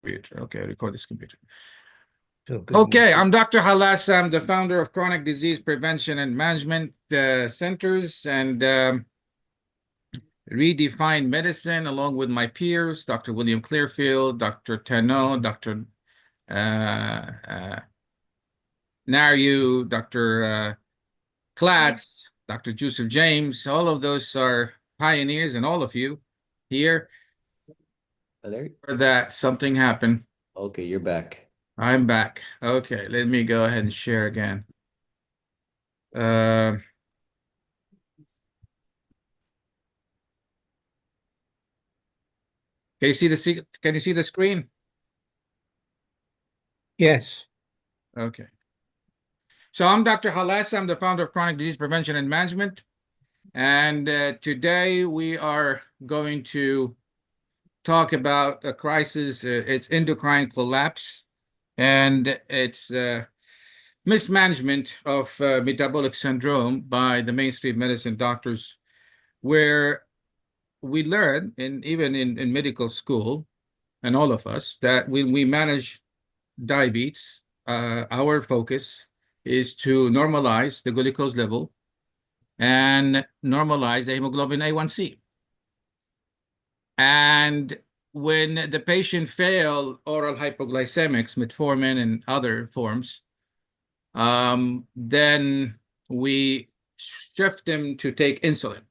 Computer. Okay, record this computer. So good Okay, news. I'm Dr. Halas. I'm the founder of Chronic Disease Prevention and Management Centers and Redefined Medicine, along with my peers, Dr. William Clearfield, Dr. Tano, Dr. Naryu, Dr. Klatz, Dr. Joseph James. All of those are pioneers, and all of you here for that something happened. Okay, you're back. I'm back. Okay, let me go ahead and share again. Can you see the screen? Yes. Okay. So I'm Dr. Halas. I'm the founder of Chronic Disease Prevention and Management. And today we are going to talk about a crisis. It's endocrine collapse, and it's mismanagement of metabolic syndrome by the mainstream medicine doctors, where we learn, even in medical school, and all of us, that when we manage diabetes, our focus is to normalize the glucose level and normalize the hemoglobin A1C. And when the patient fail oral hypoglycemics, metformin and other forms, then we shift them to take insulin.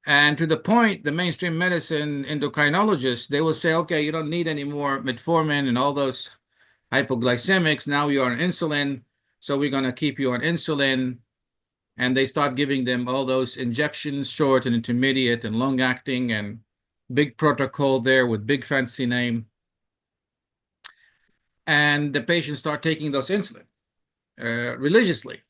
And to the point, the mainstream medicine endocrinologists, they will say, okay, you don't need any more metformin and all those hypoglycemics. Now you are on insulin, so we're going to keep you on insulin. And they start giving them all those injections, short and intermediate and long acting, and big protocol there with big fancy name. And the patients start taking those insulin religiously.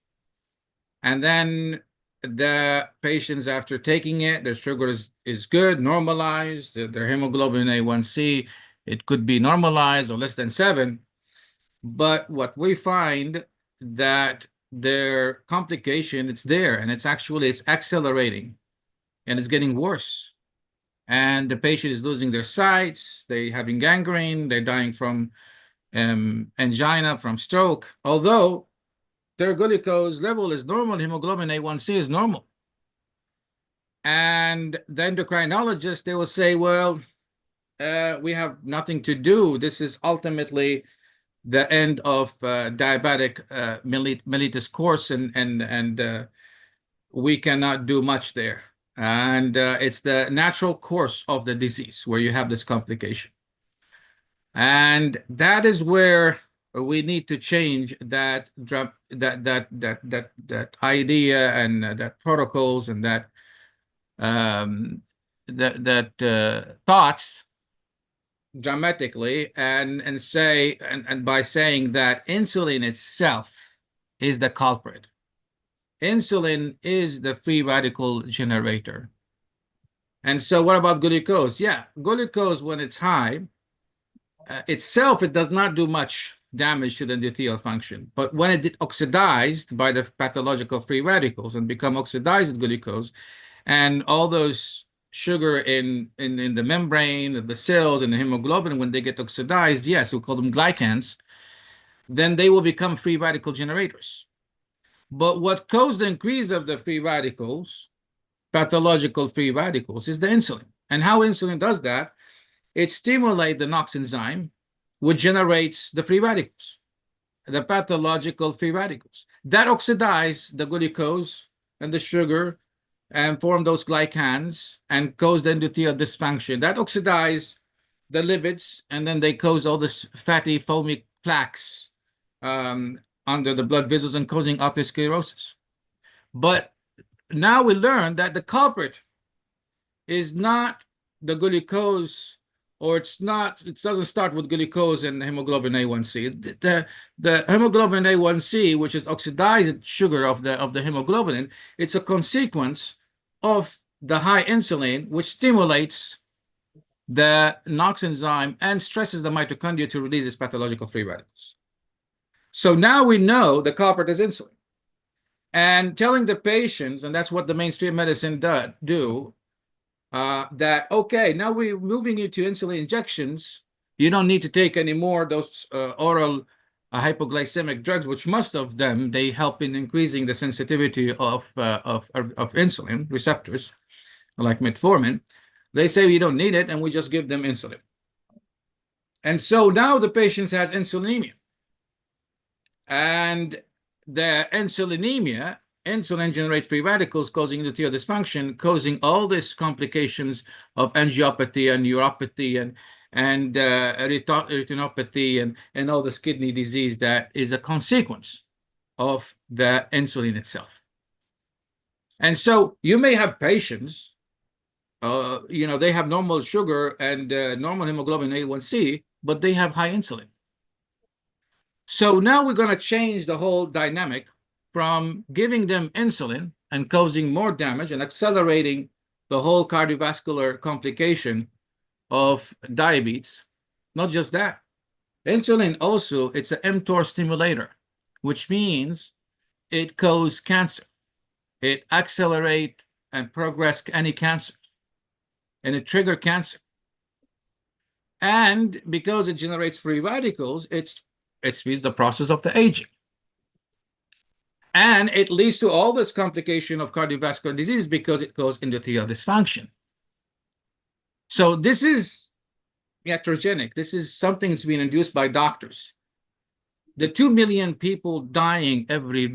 And then the patients, after taking it, their sugar is good, normalized, their hemoglobin A1C, it could be normalized or less than 7. But what we find that their complication, it's there, and it's accelerating, and it's getting worse. And the patient is losing their sights, they're having gangrene, they're dying from angina, from stroke, although their glucose level is normal, hemoglobin A1C is normal. And the endocrinologist, they will say, well, we have nothing to do. This is ultimately the end of diabetic mellitus course, and we cannot do much there. And it's the natural course of the disease where you have this complication. And that is where we need to change that idea and that protocols and that thoughts dramatically, and say, and by saying that insulin itself is the culprit. Insulin is the free radical generator. And so what about glucose? Yeah, glucose, when it's high, itself, it does not do much damage to the endothelial function. But when it oxidized by the pathological free radicals and become oxidized glucose, and all those sugar in the membrane of the cells and the hemoglobin, when they get oxidized, yes, we call them glycans, then they will become free radical generators. But what caused the increase of the free radicals, pathological free radicals, is the insulin. And how insulin does that? It stimulates the NOx enzyme, which generates the free radicals, the pathological free radicals. That oxidize the glucose and the sugar and form those glycans and cause the endothelial dysfunction. That oxidize the lipids, and then they cause all this fatty foamy plaques under the blood vessels and causing atherosclerosis. But now we learn that the culprit is not the glucose, or it doesn't start with glucose and hemoglobin A1C. The hemoglobin A1C, which is oxidized sugar of the hemoglobin, it's a consequence of the high insulin, which stimulates the NOx enzyme and stresses the mitochondria to release its pathological free radicals. So now we know the culprit is insulin. And telling the patients, and that's what the mainstream medicine do, that, okay, now we're moving you to insulin injections. You don't need to take any more those oral hypoglycemic drugs, which most of them, they help in increasing the sensitivity of insulin receptors, like metformin. They say you don't need it, and we just give them insulin. And so now the patient has insulinemia. And the insulinemia, insulin generates free radicals causing endothelial dysfunction, causing all these complications of angiopathy and neuropathy and retinopathy and all this kidney disease that is a consequence of the insulin itself. And so you may have patients, they have normal sugar and normal hemoglobin A1C, but they have high insulin. So now we're going to change the whole dynamic from giving them insulin and causing more damage and accelerating the whole cardiovascular complication of diabetes. Not just that. Insulin also, it's an mTOR stimulator, which means it causes cancer. It accelerates and progress any cancer. And it triggers cancer. And because it generates free radicals, it speeds the process of the aging. And it leads to all this complication of cardiovascular disease because it causes endothelial dysfunction. So this is iatrogenic. This is something that's being induced by doctors. The 2 million people dying every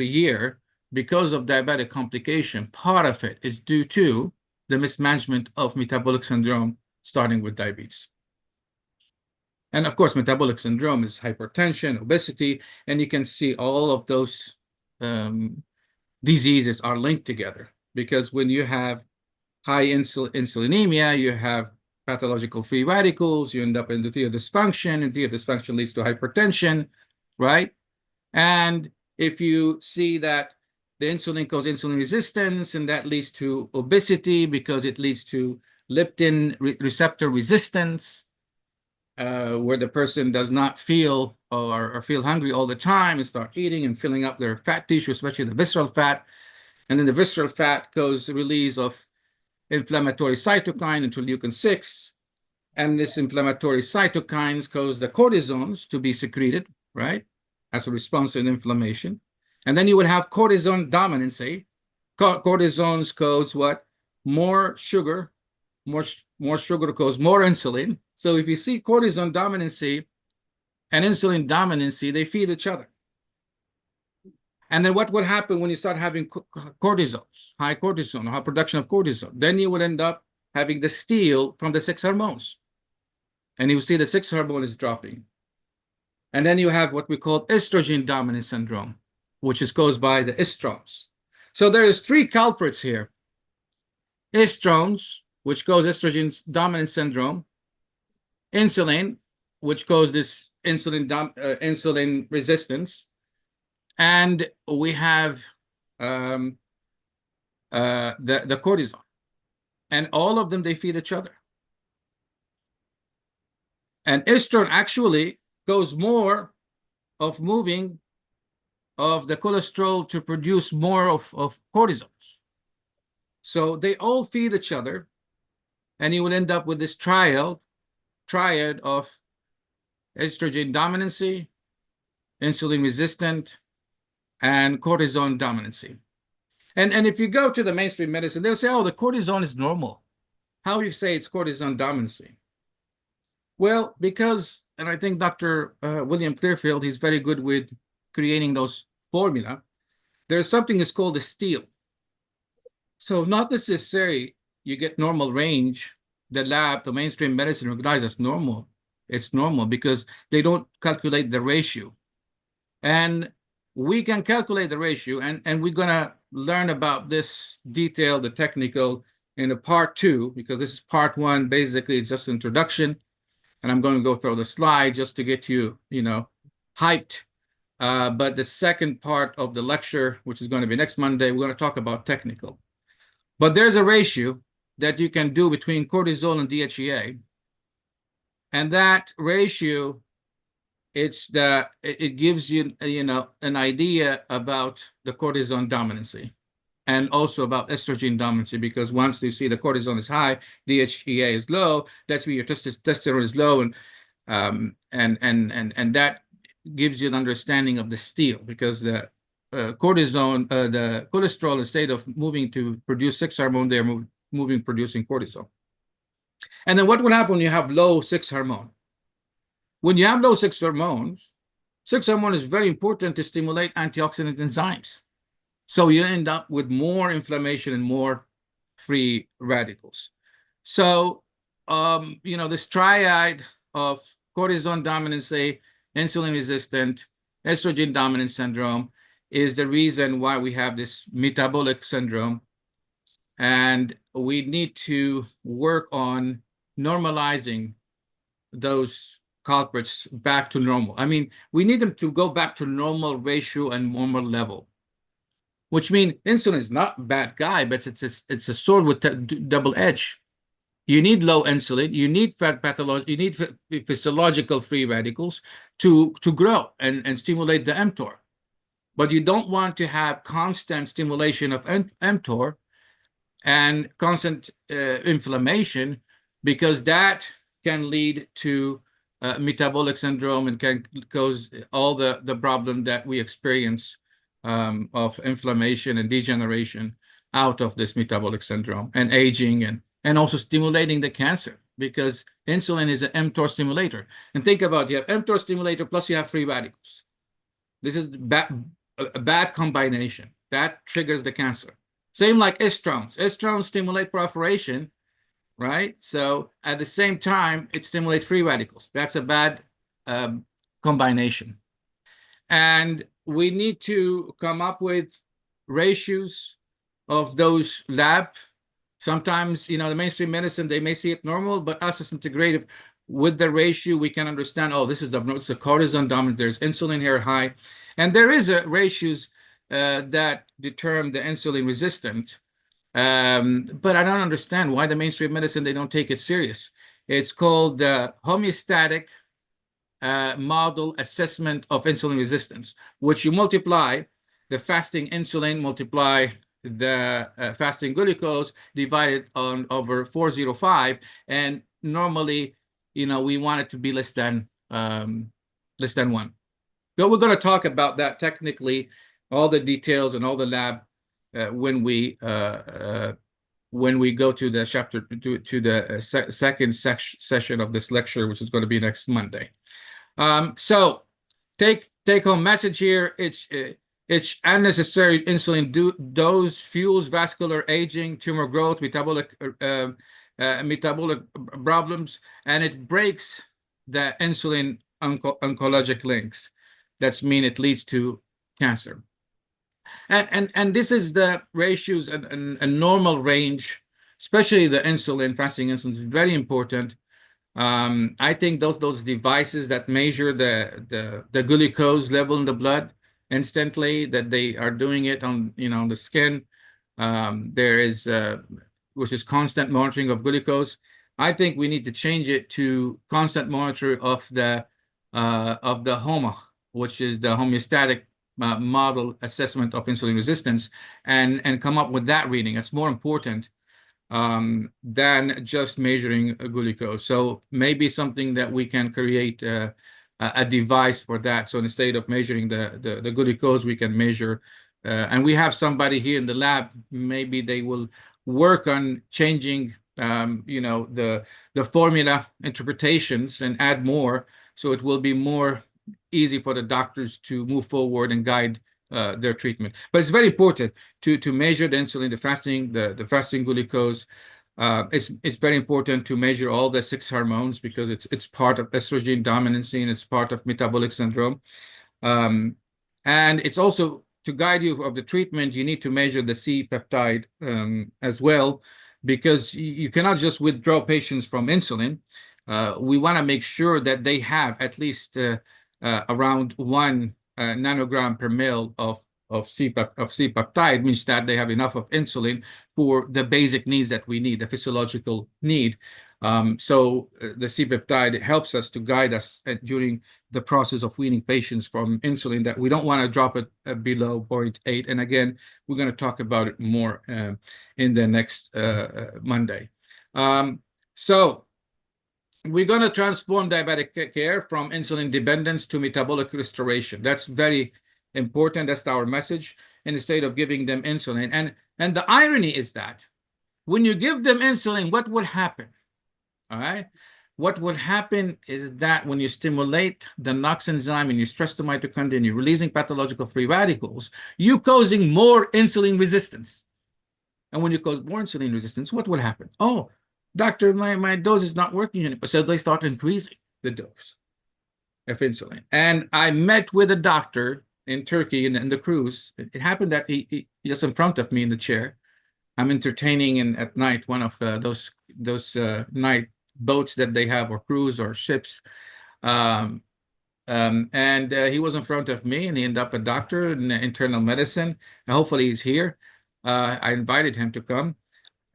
year because of diabetic complication, part of it is due to the mismanagement of metabolic syndrome, starting with diabetes. And of course, metabolic syndrome is hypertension, obesity, and you can see all of those diseases are linked together, because when you have high insulinemia, you have pathological free radicals, you end up in endothelial dysfunction. Endothelial dysfunction leads to hypertension, right? And if you see that the insulin causes insulin resistance, and that leads to obesity because it leads to leptin receptor resistance, where the person does not feel or feel hungry all the time and start eating and filling up their fat tissue, especially the visceral fat. And then the visceral fat causes release of inflammatory cytokine, interleukin-6. And this inflammatory cytokines cause the cortisones to be secreted, right, as a response to inflammation. And then you would have cortisone dominancy. Cortisones cause what? More sugar. More sugar causes more insulin. So if you see cortisone dominancy and insulin dominancy, they feed each other. And then what would happen when you start having cortisols, high cortisol, high production of cortisol? Then you would end up having the steal from the 6 hormones. And you see the 6 hormone is dropping. And then you have what we call estrogen dominant syndrome, which is caused by the estrogens. So there's 3 culprits here. Estrogens, which cause estrogen dominant syndrome. Insulin, which causes this insulin resistance. And we have the cortisol. And all of them, they feed each other. And estrogen actually goes more of moving of the cholesterol to produce more of cortisols. So they all feed each other, and you will end up with this triad of estrogen dominancy, insulin resistant, and cortisone dominancy. And if you go to the mainstream medicine, they'll say, oh, the cortisone is normal. How do you say it's cortisone dominancy? Well, because, and I think Dr. William Clearfield, he's very good with creating those formula. There's something that's called a steal. So not necessarily you get normal range. The lab, the mainstream medicine recognizes as normal. It's normal because they don't calculate the ratio. And we can calculate the ratio, and we're going to learn about this detail, the technical, in the part 2, because this is part 1. Basically, it's just introduction. And I'm going to go through the slide just to get you, hyped. But the second part of the lecture, which is going to be next Monday, we're going to talk about technical. But there's a ratio that you can do between cortisol and DHEA. And that ratio, it gives you, an idea about the cortisone dominancy. and also about estrogen dominancy, because once you see the cortisol is high, DHEA is low, that's where your testosterone is low, and that gives you an understanding of the steal, because the cortisone, the cholesterol, instead of moving to produce sex hormone, they're moving producing cortisol. And then what will happen when you have low sex hormone? When you have low sex hormone is very important to stimulate antioxidant enzymes. So you end up with more inflammation and more free radicals. So, this triad of cortisone dominancy, insulin resistant, estrogen dominant syndrome is the reason why we have this metabolic syndrome. And we need to work on normalizing those culprits back to normal. I mean, we need them to go back to normal ratio and normal level, which means insulin is not a bad guy, but it's a sword with double edge. You need low insulin, you need fat pathology, you need physiological free radicals to grow and stimulate the mTOR. But you don't want to have constant stimulation of mTOR and constant inflammation, because that can lead to metabolic syndrome and can cause all the problem that we experience of inflammation and degeneration out of this metabolic syndrome and aging, and also stimulating the cancer, because insulin is an mTOR stimulator. And think about it, you have mTOR stimulator plus you have free radicals. This is a bad combination that triggers the cancer. Same like estrogens. Estrogens stimulate proliferation, right? So at the same time, it stimulates free radicals. That's a bad combination. And we need to come up with ratios of those lab. Sometimes, the mainstream medicine, they may see it normal, but us as integrative, with the ratio, we can understand, oh, this is the cortisone dominant, there's insulin here high. And there is ratios that determine the insulin resistant. But I don't understand why the mainstream medicine, they don't take it serious. It's called the homeostatic model assessment of insulin resistance, which you multiply the fasting insulin, multiply the fasting glucose, divided on over 405, and normally, we want it to be less than 1. But we're going to talk about that technically, all the details and all the lab when we go to the chapter to the second session of this lecture, which is going to be next Monday. So take home message here. It's unnecessary insulin dose fuels vascular aging, tumor growth, metabolic problems, and it breaks the insulin oncologic links. That's mean it leads to cancer. And this is the ratios and normal range, especially the insulin, fasting insulin is very important. I think those devices that measure the glucose level in the blood instantly, that they are doing it on the skin, there is which is constant monitoring of glucose. I think we need to change it to constant monitoring of the HOMA, which is the homeostatic model assessment of insulin resistance, and come up with that reading. It's more important than just measuring glucose. So maybe something that we can create a device for that. So instead of measuring the glucose, we can measure, and we have somebody here in the lab, maybe they will work on changing the formula interpretations and add more, so it will be more easy for the doctors to move forward and guide their treatment. But it's very important to measure the insulin, the fasting glucose. It's very important to measure all the 6 hormones, because it's part of estrogen dominancy and it's part of metabolic syndrome. And it's also to guide you of the treatment, you need to measure the C-peptide as well, because you cannot just withdraw patients from insulin. We want to make sure that they have at least around 1 nanogram per mil of C-peptide, means that they have enough of insulin for the basic needs that we need, the physiological need. The C-peptide helps us to guide us during the process of weaning patients from insulin, that we don't want to drop it below 0.8. And again, we're going to talk about it more in the next Monday. So we're going to transform diabetic care from insulin dependence to metabolic restoration. That's very important. That's our message, instead of giving them insulin. And the irony is that when you give them insulin, what will happen? All right. What would happen is that when you stimulate the NOx enzyme and you stress the mitochondria and you're releasing pathological free radicals, you're causing more insulin resistance. And when you cause more insulin resistance, what will happen? Oh, doctor, my dose is not working anymore. So they start increasing the dose of insulin. And I met with a doctor in Turkey in the cruise. It happened that he just in front of me in the chair. I'm entertaining at night one of those night boats that they have, or cruise or ships. And he was in front of me, and he ended up a doctor in internal medicine. And hopefully he's here. I invited him to come.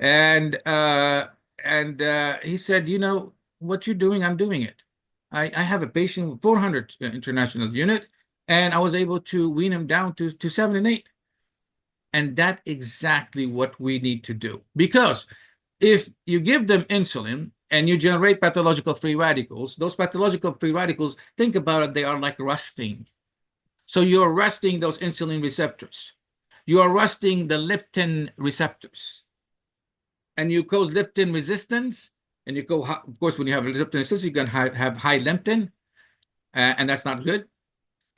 And he said, you know, what you're doing, I'm doing it. I have a patient with 400 international unit, and I was able to wean him down to 7 and 8. And that's exactly what we need to do. Because if you give them insulin and you generate pathological free radicals, those pathological free radicals, think about it, they are like rusting. So you're rusting those insulin receptors. You are rusting the leptin receptors. And you cause leptin resistance. And you go, of course, when you have leptin resistance, you're going to have high leptin. And that's not good.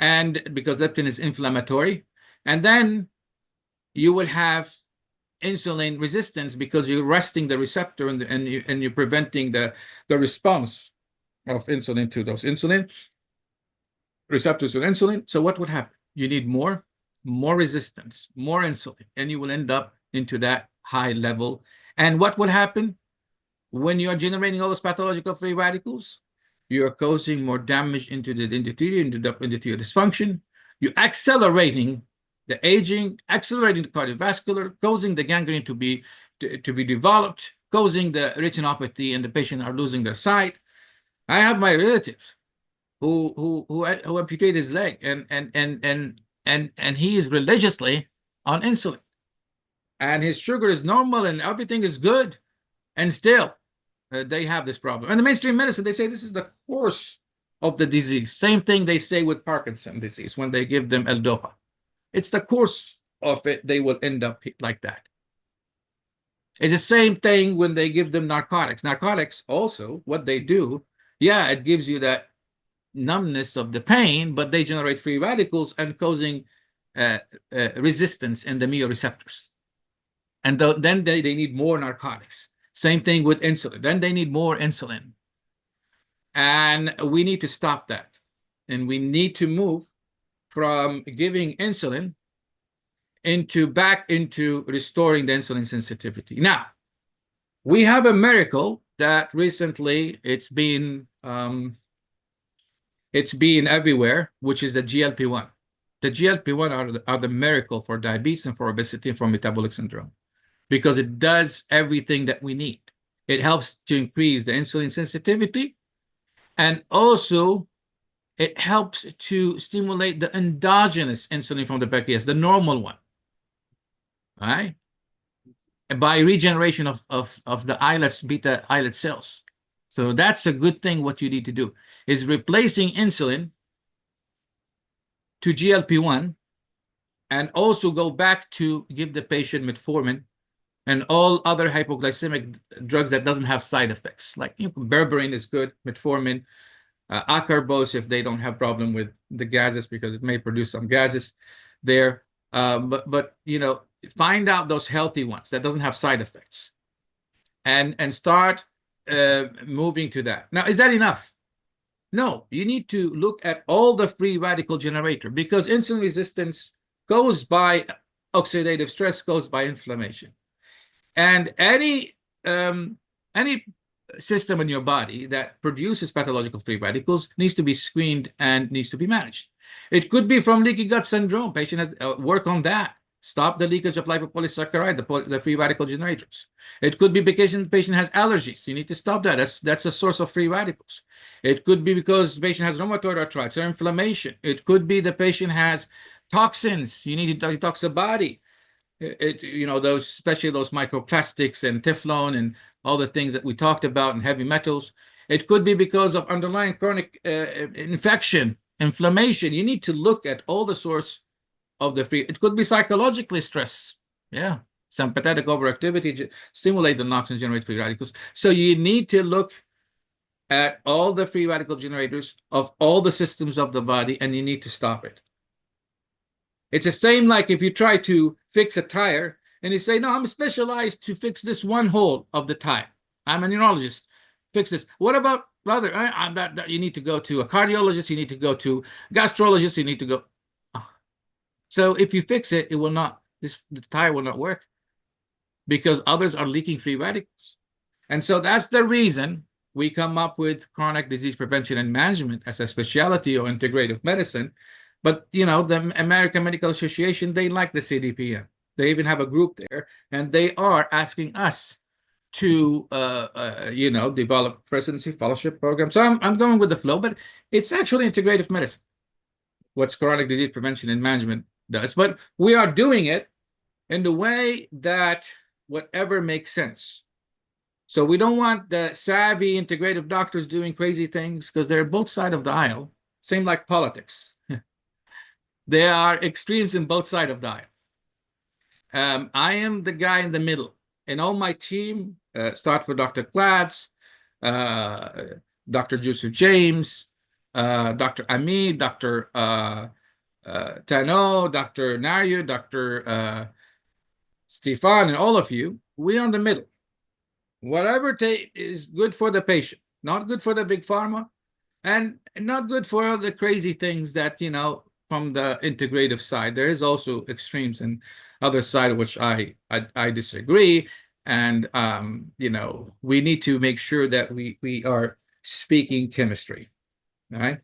And because leptin is inflammatory. And then you will have insulin resistance because you're resting the receptor, and you're preventing the response of insulin to those insulin receptors to insulin. So what would happen? You need more resistance, more insulin, and you will end up into that high level. And what will happen when you are generating all those pathological free radicals? You are causing more damage into the endothelial dysfunction. You're accelerating the aging, accelerating the cardiovascular, causing the gangrene to be developed, causing the retinopathy, and the patient are losing their sight. I have my relative who amputated his leg, and he is religiously on insulin, and his sugar is normal and everything is good, and still they have this problem. And the mainstream medicine, they say this is the course of the disease. Same thing they say with Parkinson's disease when they give them L-Dopa. It's the course of it. They will end up like that. It's the same thing when they give them narcotics. Narcotics also, what they do, yeah, it gives you that numbness of the pain, but they generate free radicals and causing resistance in the meioreceptors. And then they need more narcotics. Same thing with insulin. Then they need more insulin. And we need to stop that. And we need to move from giving insulin back into restoring the insulin sensitivity. Now, we have a miracle that recently it's been everywhere, which is the GLP-1. The GLP-1 are the miracle for diabetes and for obesity and for metabolic syndrome, because it does everything that we need. It helps to increase the insulin sensitivity, and also it helps to stimulate the endogenous insulin from the pancreas, the normal one, all right? By regeneration of the islets, beta islet cells. So that's a good thing. What you need to do is replacing insulin to GLP-1, and also go back to give the patient metformin and all other hypoglycemic drugs that doesn't have side effects. Like, berberine is good, metformin, acarbose if they don't have problem with the gases, because it may produce some gases there. But find out those healthy ones that doesn't have side effects, and start moving to that. Now, is that enough? No, you need to look at all the free radical generator, because insulin resistance goes by oxidative stress, goes by inflammation, and any system in your body that produces pathological free radicals needs to be screened and needs to be managed. It could be from leaky gut syndrome. Patient has work on that. Stop the leakage of lipopolysaccharide, the free radical generators. It could be because the patient has allergies. You need to stop that. That's a source of free radicals. It could be because the patient has rheumatoid arthritis or inflammation. It could be the patient has toxins. You need to detox the body. Those, especially those microplastics and Teflon and all the things that we talked about and heavy metals. It could be because of underlying chronic infection, inflammation. You need to look at all the source of the free. It could be psychologically stress. Yeah. Sympathetic overactivity stimulate the NOx and generate free radicals. So you need to look at all the free radical generators of all the systems of the body, and you need to stop it. It's the same like if you try to fix a tire and you say, no, I'm specialized to fix this one hole of the tire. I'm a neurologist. Fix this. What about other? You need to go to a cardiologist. You need to go to a gastrologist. You need to go. So if you fix it, it will not. The tire will not work because others are leaking free radicals. And so that's the reason we come up with chronic disease prevention and management as a specialty or integrative medicine. But, the American Medical Association, they like the CDPM. They even have a group there, and they are asking us to, develop residency fellowship programs. So I'm going with the flow, but it's actually integrative medicine. What's chronic disease prevention and management does, but we are doing it in the way that whatever makes sense. So we don't want the savvy integrative doctors doing crazy things because they're both sides of the aisle. Same like politics. There are extremes in both sides of the aisle. I am the guy in the middle. And all my team, start with Dr. Klatz, Dr. Joseph James, Dr. Ami, Dr. Tano, Dr. Naryu, Dr. Stefan, and all of you, we on the middle. Whatever is good for the patient, not good for the big pharma, and not good for the crazy things that, from the integrative side. There is also extremes and other side, which I disagree. And, we need to make sure that we are speaking chemistry. All right.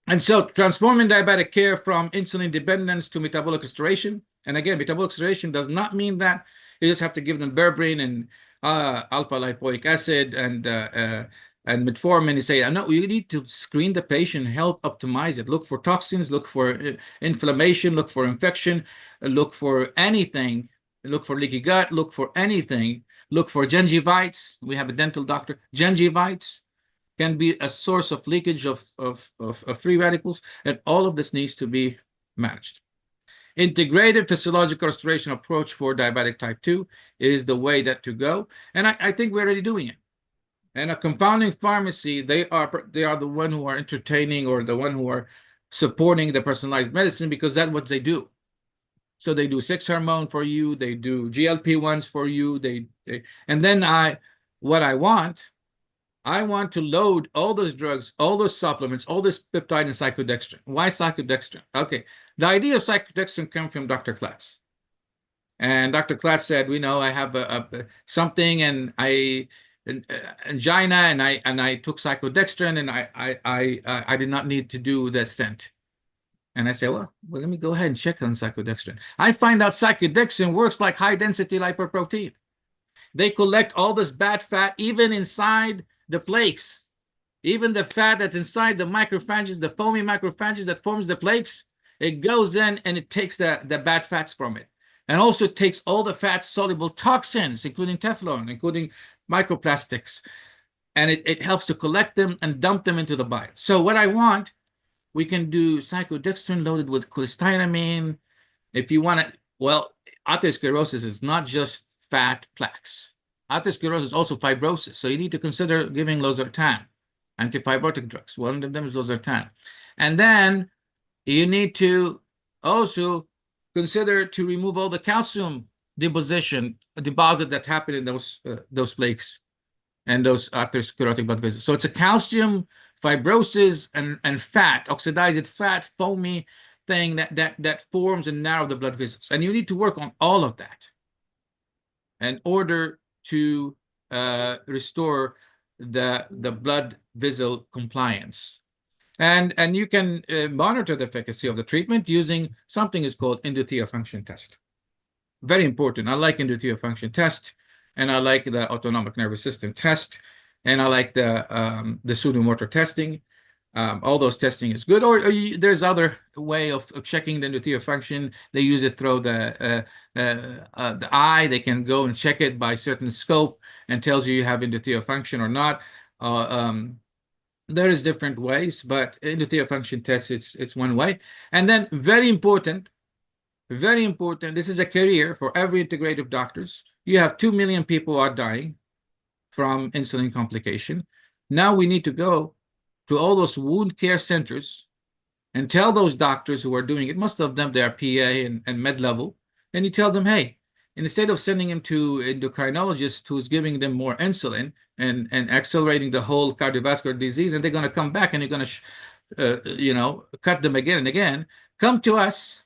And so transforming diabetic care from insulin dependence to metabolic restoration. And again, metabolic restoration does not mean that you just have to give them berberine and alpha lipoic acid and metformin. You say, no, you need to screen the patient, health optimize it. Look for toxins, look for inflammation, look for infection, look for anything, look for leaky gut, look for anything, look for gingivitis. We have a dental doctor. Gingivitis can be a source of leakage of free radicals, and all of this needs to be managed. Integrated physiological restoration approach for diabetic type 2 is the way that to go, and I think we're already doing it. And a compounding pharmacy, they are the one who are entertaining or the one who are supporting the personalized medicine because that's what they do. So they do 6 hormone for you, they do GLP-1s for you, and then I want to load all those drugs, all those supplements, all this peptide and cyclodextrin. Why cyclodextrin? Okay, the idea of cyclodextrin came from Dr. Klatz. And Dr. Klatz said, I have something and angina, and I took cyclodextrin, and I did not need to do the stent. And I say, well, let me go ahead and check on cyclodextrin. I find out cyclodextrin works like high-density lipoprotein. They collect all this bad fat, even inside the plaques. Even the fat that's inside the macrophages, the foamy macrophages that forms the plaques, it goes in and it takes the bad fats from it. And also it takes all the fat-soluble toxins, including Teflon, including microplastics. And it helps to collect them and dump them into the bile. So what I want, we can do cyclodextrin loaded with cholestyramine. If you want to, well, atherosclerosis is not just fat plaques. Atherosclerosis is also fibrosis. So you need to consider giving losartan, antifibrotic drugs. One of them is losartan. And then you need to also consider to remove all the calcium deposit that happened in those plaques and those atherosclerotic blood vessels. So it's a calcium, fibrosis, and fat, oxidized fat, foamy thing that forms and narrow the blood vessels. And you need to work on all of that in order to restore the blood vessel compliance. And you can monitor the efficacy of the treatment using something is called endothelial function test. Very important. I like endothelial function test, and I like the autonomic nervous system test, and I like the pseudomotor testing. All those testing is good. Or there's other way of checking the endothelial function. They use it through the eye. They can go and check it by certain scope and tells you have endothelial function or not. There is different ways, but endothelial function test, it's one way. And then very important, this is a career for every integrative doctors. You have 2 million people are dying from insulin complication. Now we need to go to all those wound care centers and tell those doctors who are doing it, most of them, they are PA and med level, and you tell them, hey, instead of sending them to endocrinologist who's giving them more insulin and accelerating the whole cardiovascular disease, and they're going to come back and you're going to, cut them again and again, come to us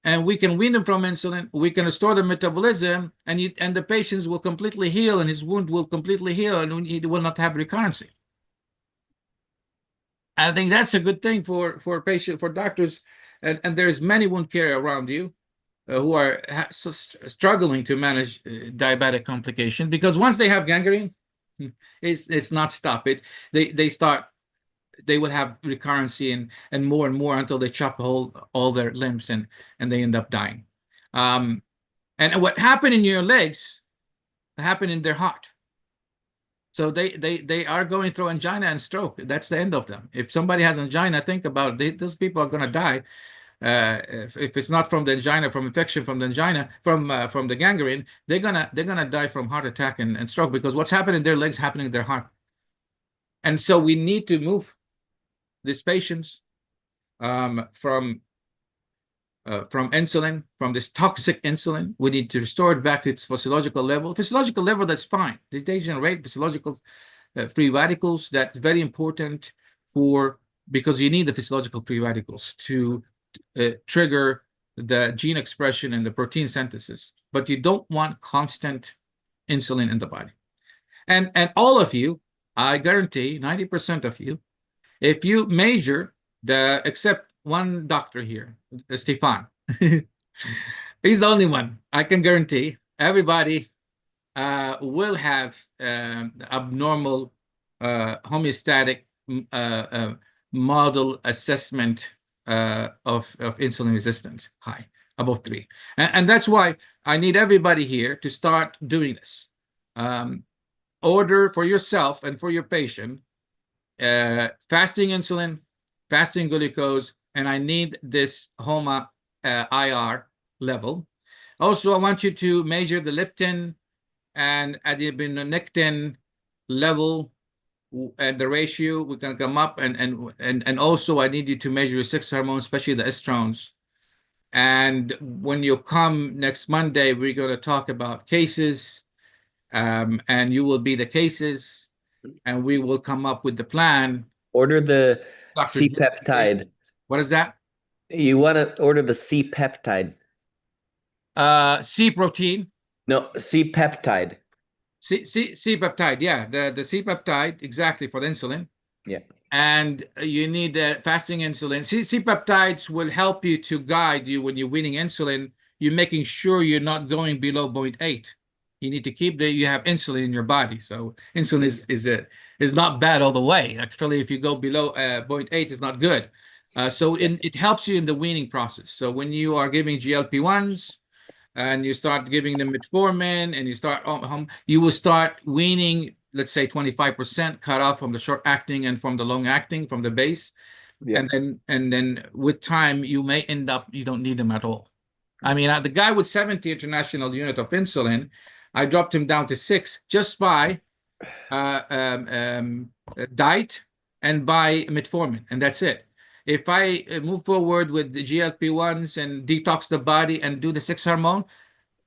and we can wean them from insulin. We can restore the metabolism, and the patients will completely heal, and his wound will completely heal, and he will not have recurrency. I think that's a good thing for doctors, and there's many wound care around you who are struggling to manage diabetic complication, because once they have gangrene, it's not stop it. They will have recurrency and more until they chop all their limbs and they end up dying. And what happened in your legs happened in their heart. So they are going through angina and stroke. That's the end of them. If somebody has angina, think about it. Those people are going to die. If it's not from the angina, from infection from the angina, from the gangrene, they're gonna die from heart attack and stroke, because what's happening in their legs happening in their heart. And so we need to move these patients from insulin, from this toxic insulin. We need to restore it back to its physiological level. Physiological level, that's fine. They generate physiological free radicals. That's very important because you need the physiological free radicals to trigger the gene expression and the protein synthesis. But you don't want constant insulin in the body. And all of you, I guarantee 90% of you, if you measure except one doctor here, Stefan, he's the only one. I can guarantee everybody will have abnormal homeostatic model assessment of insulin resistance high, above 3. And that's why I need everybody here to start doing this. Order for yourself and for your patient fasting insulin, fasting glucose, and I need this HOMA IR level. Also, I want you to measure the leptin and adiponectin level and the ratio. We can come up and also I need you to measure your sex hormones, especially the estrogens. And when you come next Monday, we're going to talk about cases, and you will be the cases, and we will come up with the plan. Order the Dr. C-peptide. What is that? You want to order the C-peptide. C protein. No, C-peptide. C-peptide, yeah. The C-peptide, exactly, for the insulin. Yeah. And you need the fasting insulin. C-peptides will help you to guide you when you're weaning insulin. You're making sure you're not going below 0.8. You need to keep you have insulin in your body. So insulin is not bad all the way. Actually, if you go below 0.8, it's not good. So it helps you in the weaning process. So when you are giving GLP-1s and you start giving them metformin and you will start weaning, let's say 25% cut off from the short acting and from the long acting from the base. Yeah. And then with time, you may end up, you don't need them at all. I mean, the guy with 70 international unit of insulin, I dropped him down to 6 just by diet and by metformin, and that's it. If I move forward with the GLP-1s and detox the body and do the 6 hormone,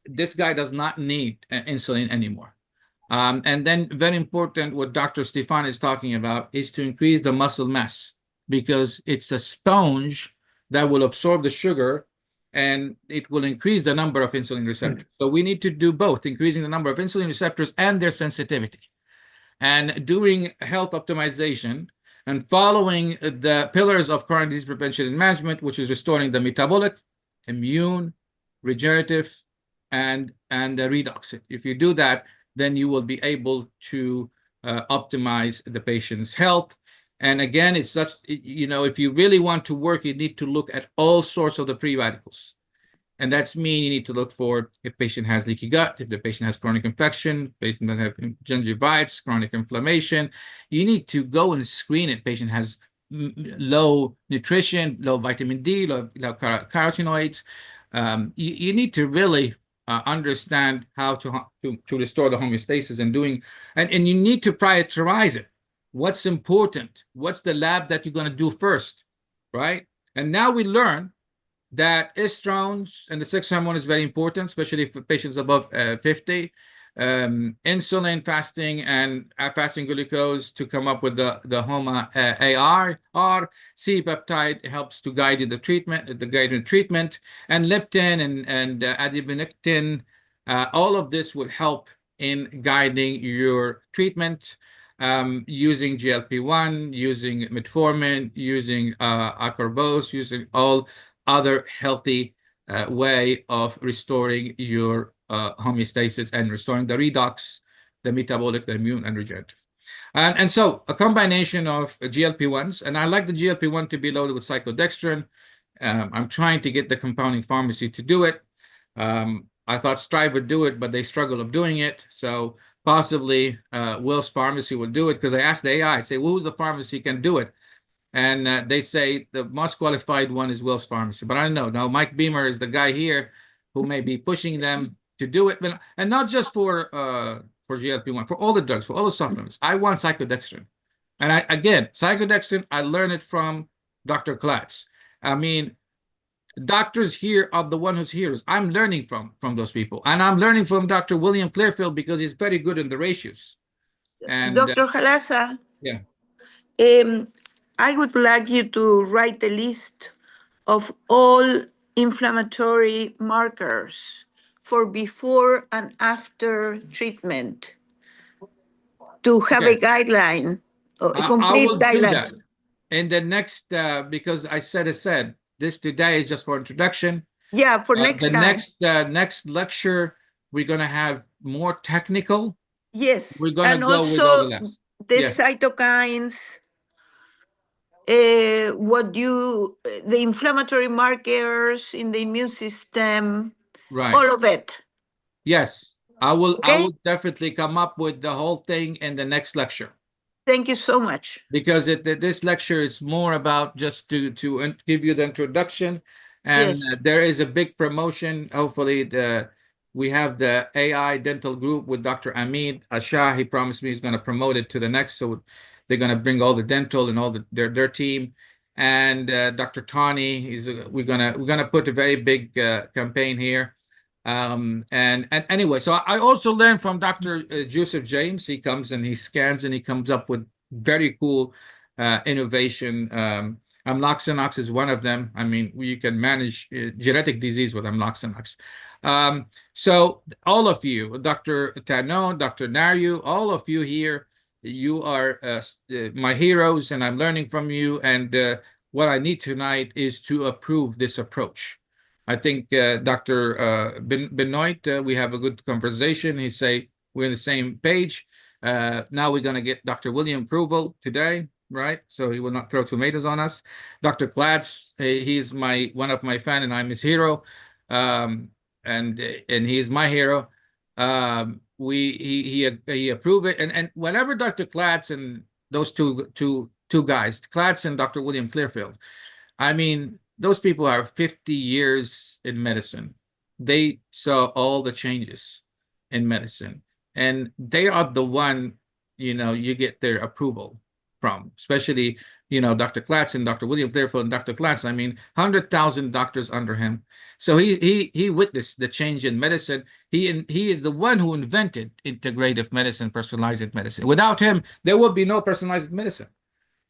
this guy does not need insulin anymore. And then very important, what Dr. Stefan is talking about is to increase the muscle mass, because it's a sponge that will absorb the sugar and it will increase the number of insulin receptors. So we need to do both, increasing the number of insulin receptors and their sensitivity. And doing health optimization, and following the pillars of chronic disease prevention and management, which is restoring the metabolic, immune, regenerative, and the redox. If you do that, then you will be able to optimize the patient's health. And again, it's just, if you really want to work, you need to look at all sorts of the free radicals. And that's mean you need to look for if patient has leaky gut, if the patient has chronic infection, patient doesn't have gingivitis, chronic inflammation. You need to go and screen it. Patient has low nutrition, low vitamin D, low carotenoids. You need to really understand how to restore the homeostasis and you need to prioritize it. What's important? What's the lab that you're going to do first, right? And now we learn that estrogens and the sex hormone is very important, especially for patients above 50. Insulin fasting and fasting glucose to come up with the HOMA-AR. C-peptide helps to guide you the treatment, and leptin and adiponectin. All of this will help in guiding your treatment. Using GLP-1, using metformin, using acarbose, using all other healthy way of restoring your homeostasis and restoring the redox, the metabolic, the immune, and regenerative. And so a combination of GLP-1s, and I like the GLP-1 to be loaded with cyclodextrin. I'm trying to get the compounding pharmacy to do it. I thought Strive would do it, but they struggle of doing it. So possibly Will's Pharmacy will do it, because I asked the AI, I say, well, who's the pharmacy can do it? And they say the most qualified one is Will's Pharmacy. But I don't know. Now, Mike Beamer is the guy here who may be pushing them to do it. And not just for GLP-1, for all the drugs, for all the supplements. I want cyclodextrin. And again, cyclodextrin, I learned it from Dr. Klatz. I mean, doctors here are the one who's heroes. I'm learning from those people. And I'm learning from Dr. William Clearfield because he's very good in the ratios. And Dr. Halasa, yeah. I would like you to write a list of all inflammatory markers for before and after treatment to have a guideline, a complete I will guideline. do that. And the next, because I said, this today is just for introduction. Yeah, for next time. The next lecture, we're going to have more technical. Yes. We're going to go with all the labs. The cytokines, the inflammatory markers in the immune system, right? All of it. Yes, I will. Okay? I will definitely come up with the whole thing in the next lecture. Thank you so much. Because this lecture is more about just to give you the introduction, and there is a big promotion. Hopefully, we have the AI dental group with Dr. Amit Ashah. He promised me he's going to promote it to the next. So they're going to bring all the dental and all their team, and Dr. Tani is. We're gonna put a very big campaign here. And anyway, so I also learned from Dr. Joseph James. He comes and he scans and he comes up with very cool innovation. Amloxanox is one of them. I mean, you can manage genetic disease with amloxanox. So all of you, Dr. Tano, Dr. Naryu, all of you here, you are my heroes, and I'm learning from you. And what I need tonight is to approve this approach. I think Dr. Benoit, we have a good conversation. He say we're on the same page. Now we're going to get Dr. William approval today, right? So he will not throw tomatoes on us. Dr. Klatz, he's one of my fan, and I'm his hero, and he's my hero. He approved it, and whenever Dr. Klatz and those two guys, Klatz and Dr. William Clearfield, I mean, those people are 50 years in medicine. They saw all the changes in medicine, and they are the one, you get their approval from, especially, Dr. Klatz and Dr. William Clearfield and Dr. Klatz. I mean, 100,000 doctors under him. So he witnessed the change in medicine. He is the one who invented integrative medicine, personalized medicine. Without him, there would be no personalized medicine.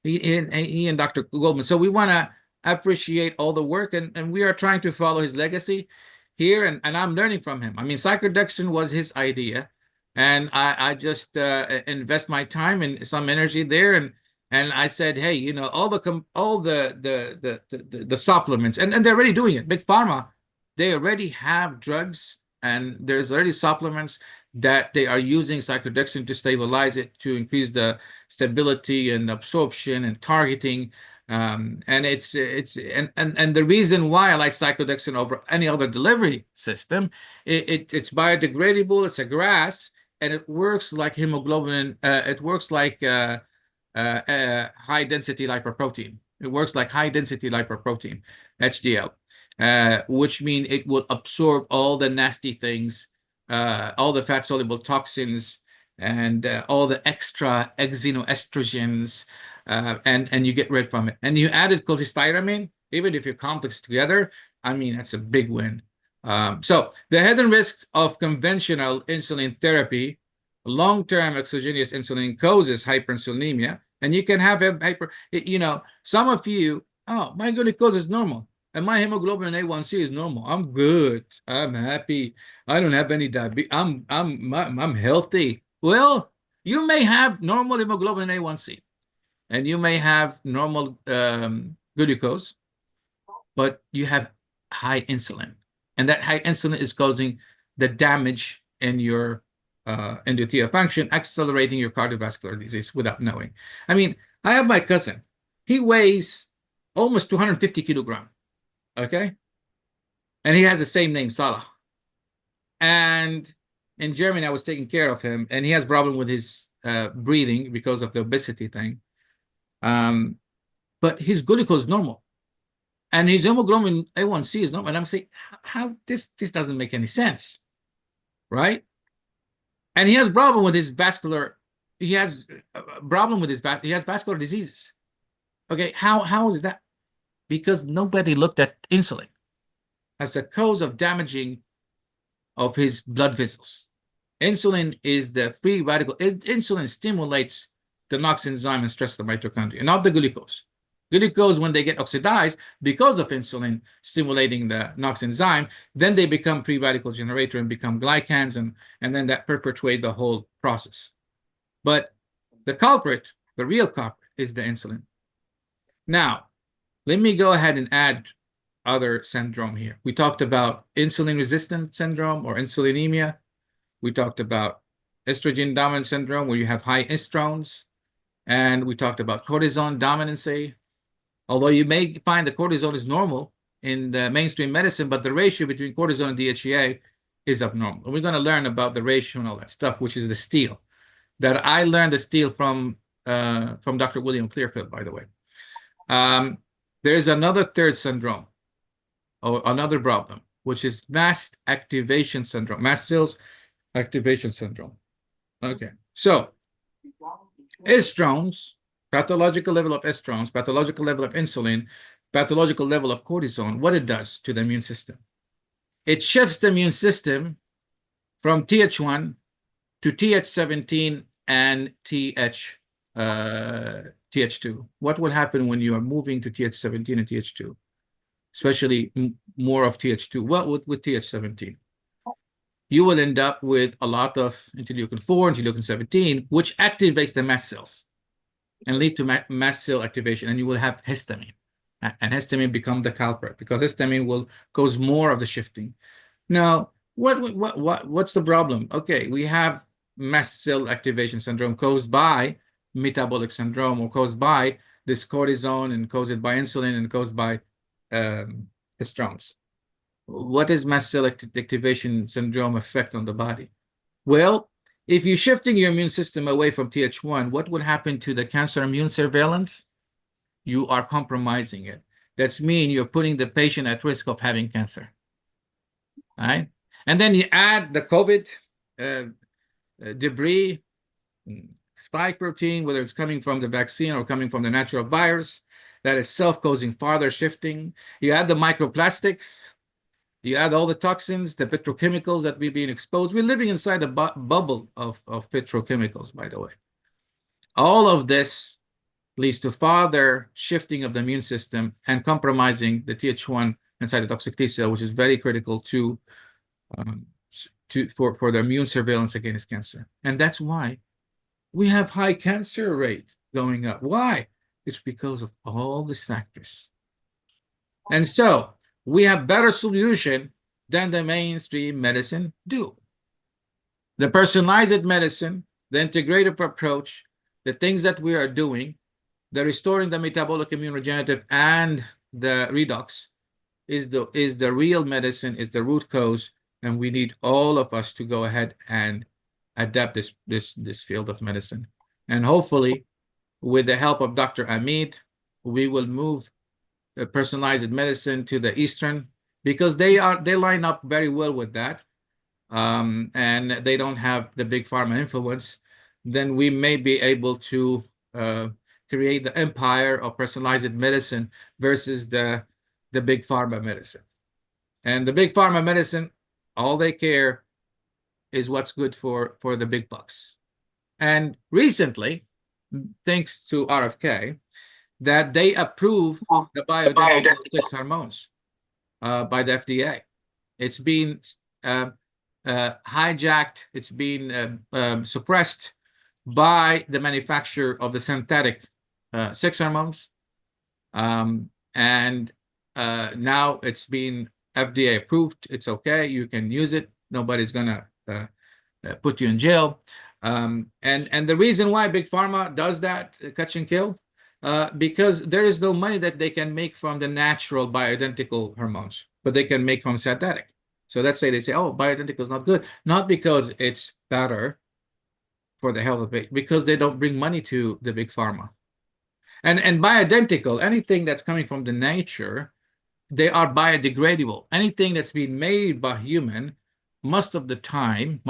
He and Dr. Goldman. So we want to appreciate all the work, and we are trying to follow his legacy here, and I'm learning from him. I mean, cyclodextrin was his idea, and I just invest my time and some energy there, and And I said, hey, you know, all the supplements, and they're already doing it. Big Pharma, they already have drugs, and there's already supplements that they are using cyclodextrin to stabilize it, to increase the stability and absorption and targeting. And the reason why I like cyclodextrin over any other delivery system, it's biodegradable, it's a grass, and it works like hemoglobin. It works like high density lipoprotein. It works like high density lipoprotein, HDL, which means it will absorb all the nasty things, all the fat soluble toxins, and all the extra xenoestrogens, and you get rid from it. And you added cholestyramine, even if you complex together, I mean, that's a big win. So the hidden risk of conventional insulin therapy, long-term exogenous insulin causes hyperinsulinemia, and you can have you know, some of you, oh, my glucose is normal, and my hemoglobin A1C is normal. I'm good. I'm happy. I don't have any diabetes. I'm healthy. Well, you may have normal hemoglobin A1C, and you may have normal glucose, but you have high insulin, and that high insulin is causing the damage in your endothelial function, accelerating your cardiovascular disease without knowing. I mean, I have my cousin. He weighs almost 250 kilograms, okay? And he has the same name, Salah. And in Germany, I was taking care of him, and he has problem with his breathing because of the obesity thing. But his glucose is normal, and his hemoglobin A1C is normal. And I'm saying, how this doesn't make any sense, right? And he has problem with his vascular. He has a problem with his he has vascular diseases. Okay, how is that? Because nobody looked at insulin as a cause of damaging of his blood vessels. Insulin is the free radical. Insulin stimulates the NOx enzyme and stress the mitochondria, not the glucose. Glucose, when they get oxidized because of insulin stimulating the NOx enzyme, then they become free radical generator and become glycans, and then that perpetuate the whole process. But the culprit, the real culprit, is the insulin. Now, let me go ahead and add other syndrome here. We talked about insulin-resistant syndrome or insulinemia. We talked about estrogen dominant syndrome, where you have high estrogens. And we talked about cortisone dominancy. Although you may find the cortisol is normal in the mainstream medicine, but the ratio between cortisol and DHEA is abnormal. And we're going to learn about the ratio and all that stuff, which is the steal. That I learned the steal from Dr. William Clearfield, by the way. There's another third syndrome, or another problem, which is mast activation syndrome, mast cells activation syndrome. Okay, so estrogens, pathological level of estrogens, pathological level of insulin, pathological level of cortisone, what it does to the immune system. It shifts the immune system from Th1 to Th17 and Th2. What will happen when you are moving to Th17 and Th2? Especially more of Th2. Well, with Th17, you will end up with a lot of interleukin-4, interleukin-17, which activates the mast cells and lead to mast cell activation, and you will have histamine. And histamine become the culprit, because histamine will cause more of the shifting. Now, what's the problem? Okay, we have mast cell activation syndrome caused by metabolic syndrome, or caused by this cortisone, and caused by insulin, and caused by estrogens. What is mast cell activation syndrome effect on the body? Well, if you're shifting your immune system away from Th1, what would happen to the cancer immune surveillance? You are compromising it. That's mean you're putting the patient at risk of having cancer. All right? And then you add the COVID debris, spike protein, whether it's coming from the vaccine or coming from the natural virus, that is self-causing further shifting. You add the microplastics. You add all the toxins, the petrochemicals that we've been exposed. We're living inside a bubble of petrochemicals, by the way. All of this leads to further shifting of the immune system and compromising the Th1 and cytotoxic T cell, which is very critical for the immune surveillance against cancer. And that's why we have high cancer rate going up. Why? It's because of all these factors. And so we have better solution than the mainstream medicine do. The personalized medicine, the integrative approach, the things that we are doing, the restoring the metabolic immune regenerative and the redox is the real medicine, is the root cause, and we need all of us to go ahead and adapt this field of medicine. And hopefully, with the help of Dr. Amit, we will move personalized medicine to the Eastern, because they line up very well with that, and they don't have the big pharma influence. Then we may be able to create the empire of personalized medicine versus the big pharma medicine. And the big pharma medicine, all they care is what's good for the big bucks. And recently, thanks to RFK, that they approved the bioidentical sex hormones by the FDA. It's been hijacked, it's been suppressed by the manufacturer of the synthetic sex hormones. And now it's been FDA approved. It's okay. You can use it. Nobody's gonna put you in jail. And the reason why Big Pharma does that, catch and kill, because there is no money that they can make from the natural bioidentical hormones, but they can make from synthetic. So let's say they say, oh, bioidentical is not good, not because it's better for the health of it, because they don't bring money to the Big Pharma. And bioidentical, anything that's coming from the nature, they are biodegradable. Anything that's been made by human, most of the time,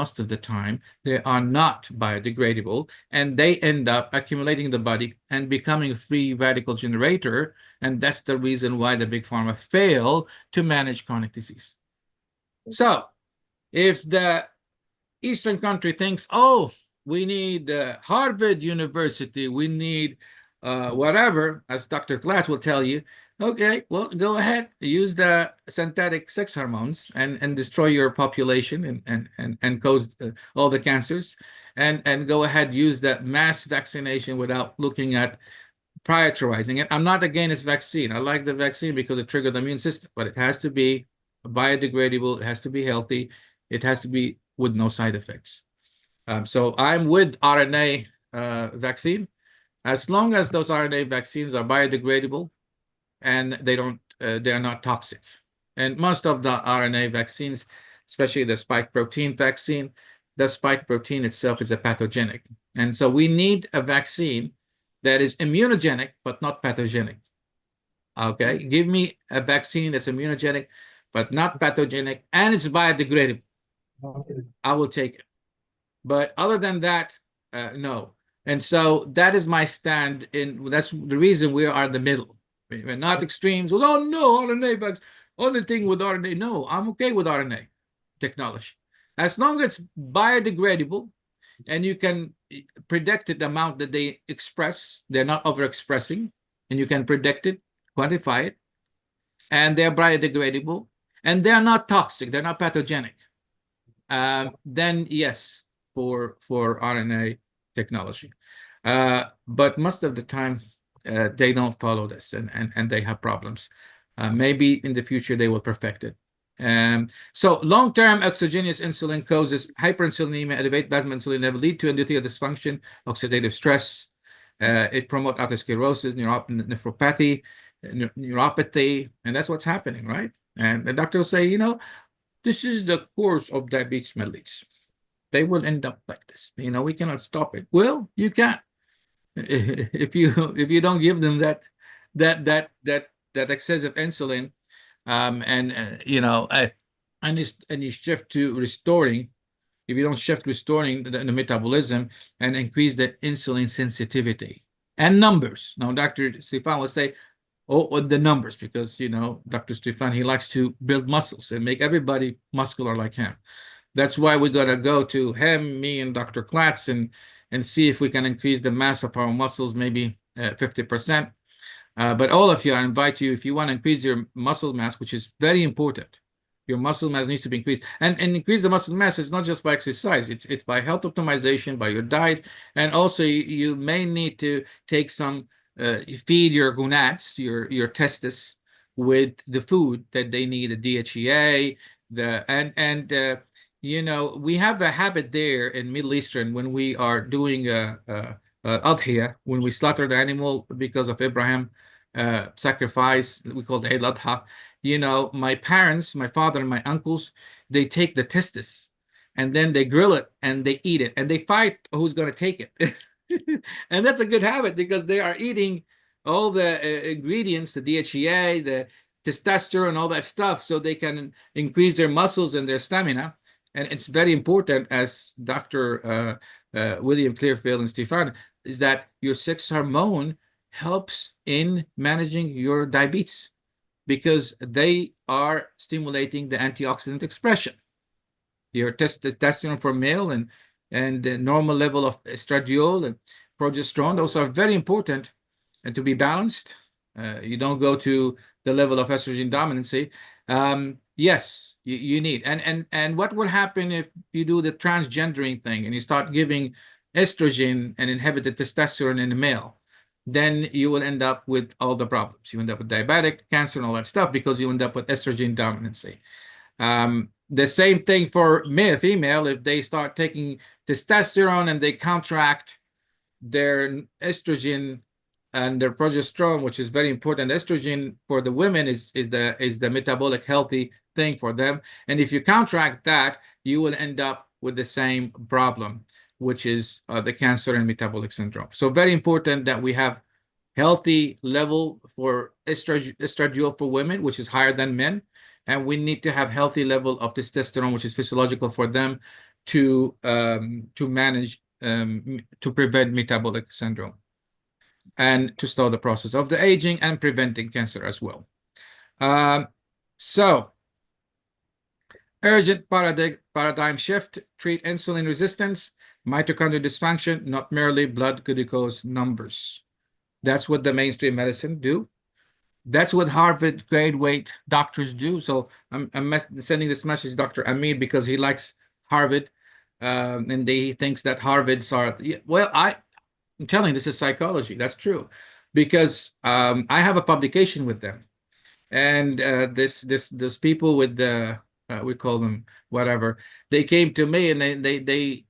they are not biodegradable, and they end up accumulating in the body and becoming a free radical generator. And that's the reason why the big pharma fail to manage chronic disease. So if the Eastern country thinks, oh, we need Harvard University, we need whatever, as Dr. Glass will tell you, okay, well, go ahead, use the synthetic sex hormones and destroy your population and cause all the cancers, and go ahead, use the mass vaccination without looking at prioritizing it. I'm not against vaccine. I like the vaccine because it triggers the immune system, but it has to be biodegradable, it has to be healthy, it has to be with no side effects. So I'm with RNA vaccine, as long as those RNA vaccines are biodegradable and they are not toxic. And most of the RNA vaccines, especially the spike protein vaccine, the spike protein itself is a pathogenic. And so we need a vaccine that is immunogenic, but not pathogenic. Okay, give me a vaccine that's immunogenic, but not pathogenic, and it's biodegradable. I will take it. But other than that, no. And so that is my stand. That's the reason we are in the middle. We're not extremes. Well, oh no, RNA vaccine. Only thing with RNA. No, I'm okay with RNA technology, as long as it's biodegradable, and you can predict the amount that they express. They're not overexpressing, and you can predict it, quantify it, and they're biodegradable, and they're not toxic. They're not pathogenic. Then yes, for RNA technology. But most of the time, they don't follow this, and they have problems. Maybe in the future they will perfect it. So long-term exogenous insulin causes hyperinsulinemia, elevate plasma insulin level, lead to endothelial dysfunction, oxidative stress. It promotes atherosclerosis, nephropathy, neuropathy, and that's what's happening, right? And the doctor will say, you know, this is the course of diabetes mellitus. They will end up like this. You know, we cannot stop it. Well, you can. If you don't give them that excessive insulin, and you shift to restoring. If you don't shift restoring the metabolism and increase the insulin sensitivity and numbers. Now, Dr. Stefan will say, oh, the numbers, because Dr. Stefan, he likes to build muscles and make everybody muscular like him. That's why we're gonna go to him, me, and Dr. Klatz and see if we can increase the mass of our muscles, maybe 50%. But all of you, I invite you, if you want to increase your muscle mass, which is very important, Your muscle mass needs to be increased. And increase the muscle mass is not just by exercise. It's by health optimization, by your diet. And also you may need to take some, feed your gonads, your testis with the food that they need, the DHEA, you know, we have a habit there in Middle Eastern when we are doing adhiya, when we slaughter the animal because of Abraham sacrifice, we call it Eid al-Adha. You know, my parents, my father and my uncles, they take the testis and then they grill it and they eat it and they fight who's going to take it. And that's a good habit because they are eating all the ingredients, the DHEA, the testosterone, all that stuff, so they can increase their muscles and their stamina. And it's very important, as Dr. William Clearfield and Stefan, is that your sex hormone helps in managing your diabetes because they are stimulating the antioxidant expression. Your testosterone for male and the normal level of estradiol and progesterone, those are very important, and to be balanced. You don't go to the level of estrogen dominancy. Yes, you need. And what will happen if you do the transgendering thing and you start giving estrogen and inhibited testosterone in the male? Then you will end up with all the problems. You end up with diabetic, cancer, and all that stuff because you end up with estrogen dominancy. The same thing for male, female, if they start taking testosterone and they counteract their estrogen and their progesterone, which is very important. Estrogen for the women is the metabolic healthy thing for them. And if you counteract that, you will end up with the same problem, which is the cancer and metabolic syndrome. So very important that we have healthy level for estradiol for women, which is higher than men. And we need to have healthy level of testosterone, which is physiological for them to manage, to prevent metabolic syndrome and to start the process of the aging and preventing cancer as well. So urgent paradigm shift, treat insulin resistance, mitochondrial dysfunction, not merely blood glucose numbers. That's what the mainstream medicine do. That's what Harvard grade weight doctors do. So I'm sending this message to Dr. Amir because he likes Harvard, and he thinks that Harvards are, well, I'm telling you, this is psychology. That's true, because I have a publication with them, and this people with the we call them whatever. They came to me and they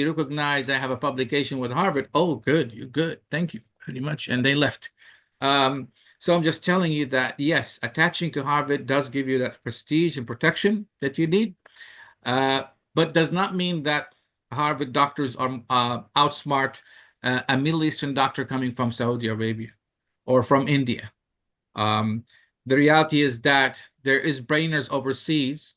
recognize I have a publication with Harvard. Oh, good, you're good, thank you very much, and they left. So I'm just telling you that yes, attaching to Harvard does give you that prestige and protection that you need, but does not mean that Harvard doctors are outsmart a Middle Eastern doctor coming from Saudi Arabia or from India. The reality is that there is brainers overseas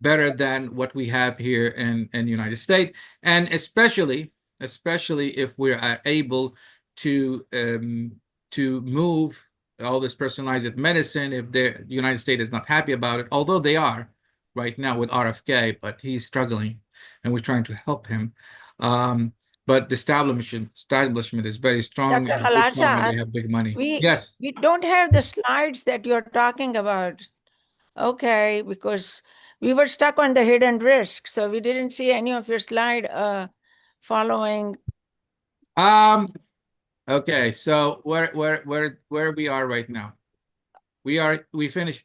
better than what we have here in the United States, and especially if we are able to move all this personalized medicine. If the United States is not happy about it, although they are right now with RFK, but he's struggling, and we're trying to help him. But the establishment is very strong. Dr. And big pharma, Halasa, they have big money. we Yes. we don't have the slides that you're talking about. Okay, because we were stuck on the hidden risk, so we didn't see any of your slide following. Okay, so where we are right now? We finished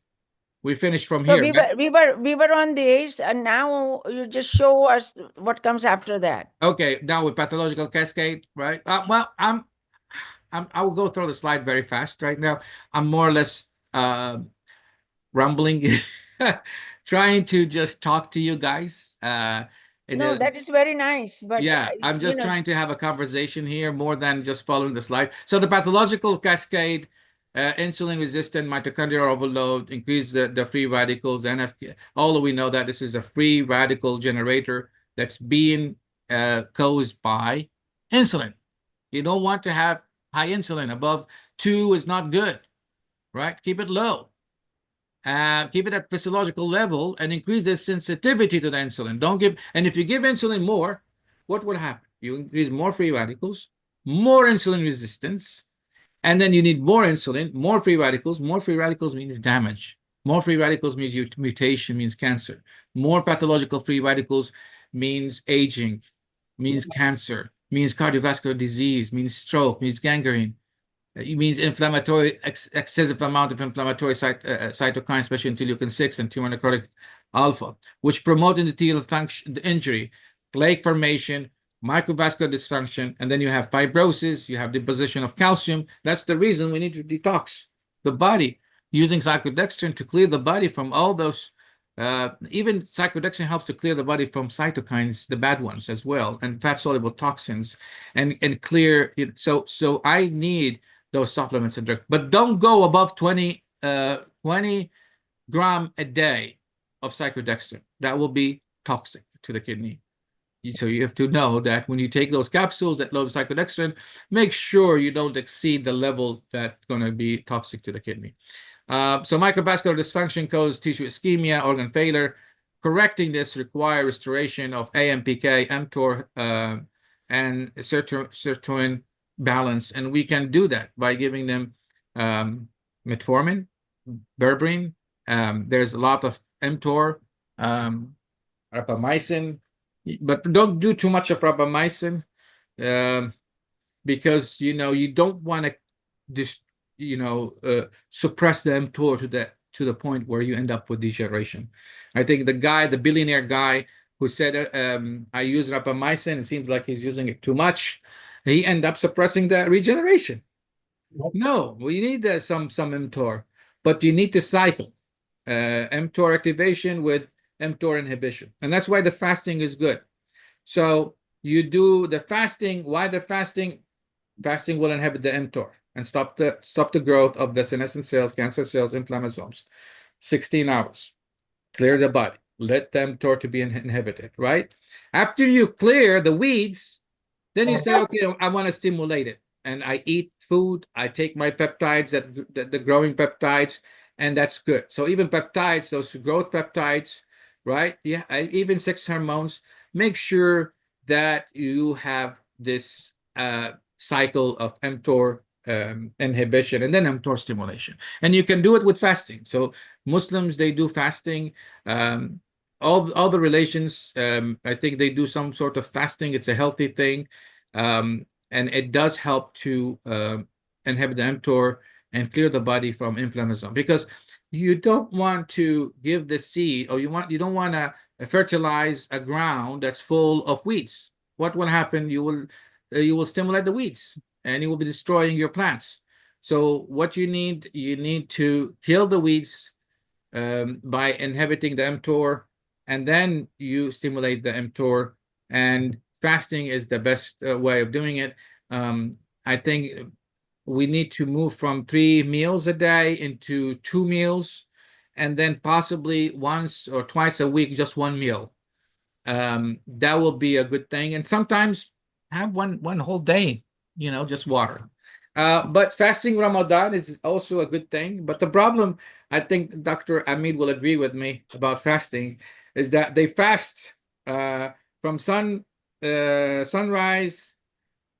from So here. Right? we were on these, and now you just show us what comes after that. Okay, now with pathological cascade, right? Well, I will go through the slide very fast right now. I'm more or less rumbling, trying to just talk to you guys. No, that is very nice, but yeah, I'm just trying to have a conversation here more than just following the slide. So the pathological cascade, insulin-resistant mitochondrial overload, increase the free radicals, NFK. Although we know that this is a free radical generator that's being caused by insulin. You don't want to have high insulin. Above 2 is not good, right? Keep it low. Keep it at physiological level and increase the sensitivity to the insulin. Don't give, and if you give insulin more, what will happen? You increase more free radicals, more insulin resistance, and then you need more insulin, more free radicals. More free radicals means damage. More free radicals means mutation, means cancer. More pathological free radicals means aging, means cancer, means cardiovascular disease, means stroke, means gangrene. It means inflammatory, excessive amount of inflammatory cytokines, especially interleukin-6 and tumor necrotic alpha, which promote endothelial function, the injury, plaque formation, microvascular dysfunction, and then you have fibrosis, you have deposition of calcium. That's the reason we need to detox the body using cyclodextrin to clear the body from all those. Even cyclodextrin helps to clear the body from cytokines, the bad ones as well, and fat-soluble toxins, and clear. So I need those supplements and drugs, but don't go above 20 gram a day of cyclodextrin. That will be toxic to the kidney. So you have to know that when you take those capsules that load cyclodextrin, make sure you don't exceed the level that's going to be toxic to the kidney. So microvascular dysfunction causes tissue ischemia, organ failure. Correcting this requires restoration of AMPK, mTOR, and sirtuin balance, and we can do that by giving them metformin, berberine. There's a lot of mTOR, rapamycin, but don't do too much of rapamycin, because you don't want to just suppress the mTOR to the point where you end up with degeneration. I think the billionaire guy who said I use rapamycin, it seems like he's using it too much. He end up suppressing the regeneration. No, we need some mTOR, but you need to cycle mTOR activation with mTOR inhibition, and that's why the fasting is good. So you do the fasting. Why the fasting? Fasting will inhibit the mTOR and stop the growth of the senescent cells, cancer cells, inflammasomes. 16 hours, clear the body, let the mTOR to be inhibited. Right after you clear the weeds, then you say, okay, I want to stimulate it, and I eat food. I take my peptides, the growing peptides, and that's good. So even peptides, those growth peptides, right? Yeah, even sex hormones. Make sure that you have this cycle of mTOR inhibition and then mTOR stimulation, and you can do it with fasting. So Muslims, they do fasting. All the relations, I think they do some sort of fasting. It's a healthy thing, and it does help to inhibit the mTOR and clear the body from inflammation, because you don't want to give the seed, or you don't want to fertilize a ground that's full of weeds. What will happen? You will stimulate the weeds, and you will be destroying your plants. So what you need to kill the weeds by inhibiting the mTOR, and then you stimulate the mTOR, and fasting is the best way of doing it. I think we need to move from 3 meals a day into 2 meals, and then possibly once or twice a week, just 1 meal. That will be a good thing. And sometimes have one whole day, just water. But fasting Ramadan is also a good thing. But the problem, I think Dr. Amid will agree with me about fasting, is that they fast from sunrise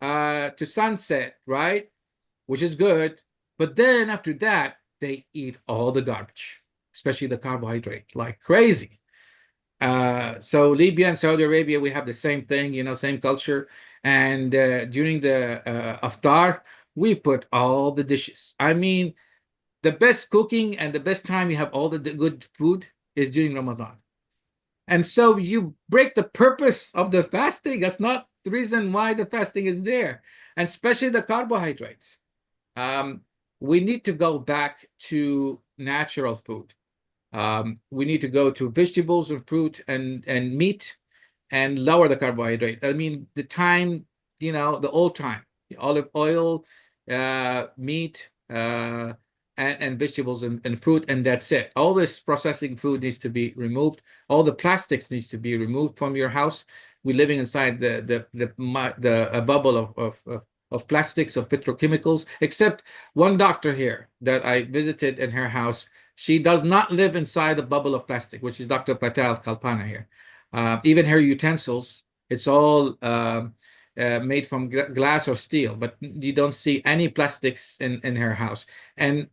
to sunset, right? Which is good. But then after that, they eat all the garbage, especially the carbohydrate, like crazy. So Libya and Saudi Arabia, we have the same thing, same culture. And during the iftar, we put all the dishes. I mean, the best cooking and the best time you have all the good food is during Ramadan. And so you break the purpose of the fasting. That's not the reason why the fasting is there, and especially the carbohydrates. We need to go back to natural food. We need to go to vegetables and fruit and meat, and lower the carbohydrate. I mean, the time, the old time, olive oil, meat, and vegetables and fruit, and that's it. All this processing food needs to be removed. All the plastics needs to be removed from your house. We're living inside a bubble of plastics, of petrochemicals, except one doctor here that I visited in her house. She does not live inside a bubble of plastic, which is Dr. Patel Kalpana here. Even her utensils, it's all made from glass or steel, but you don't see any plastics in her house. And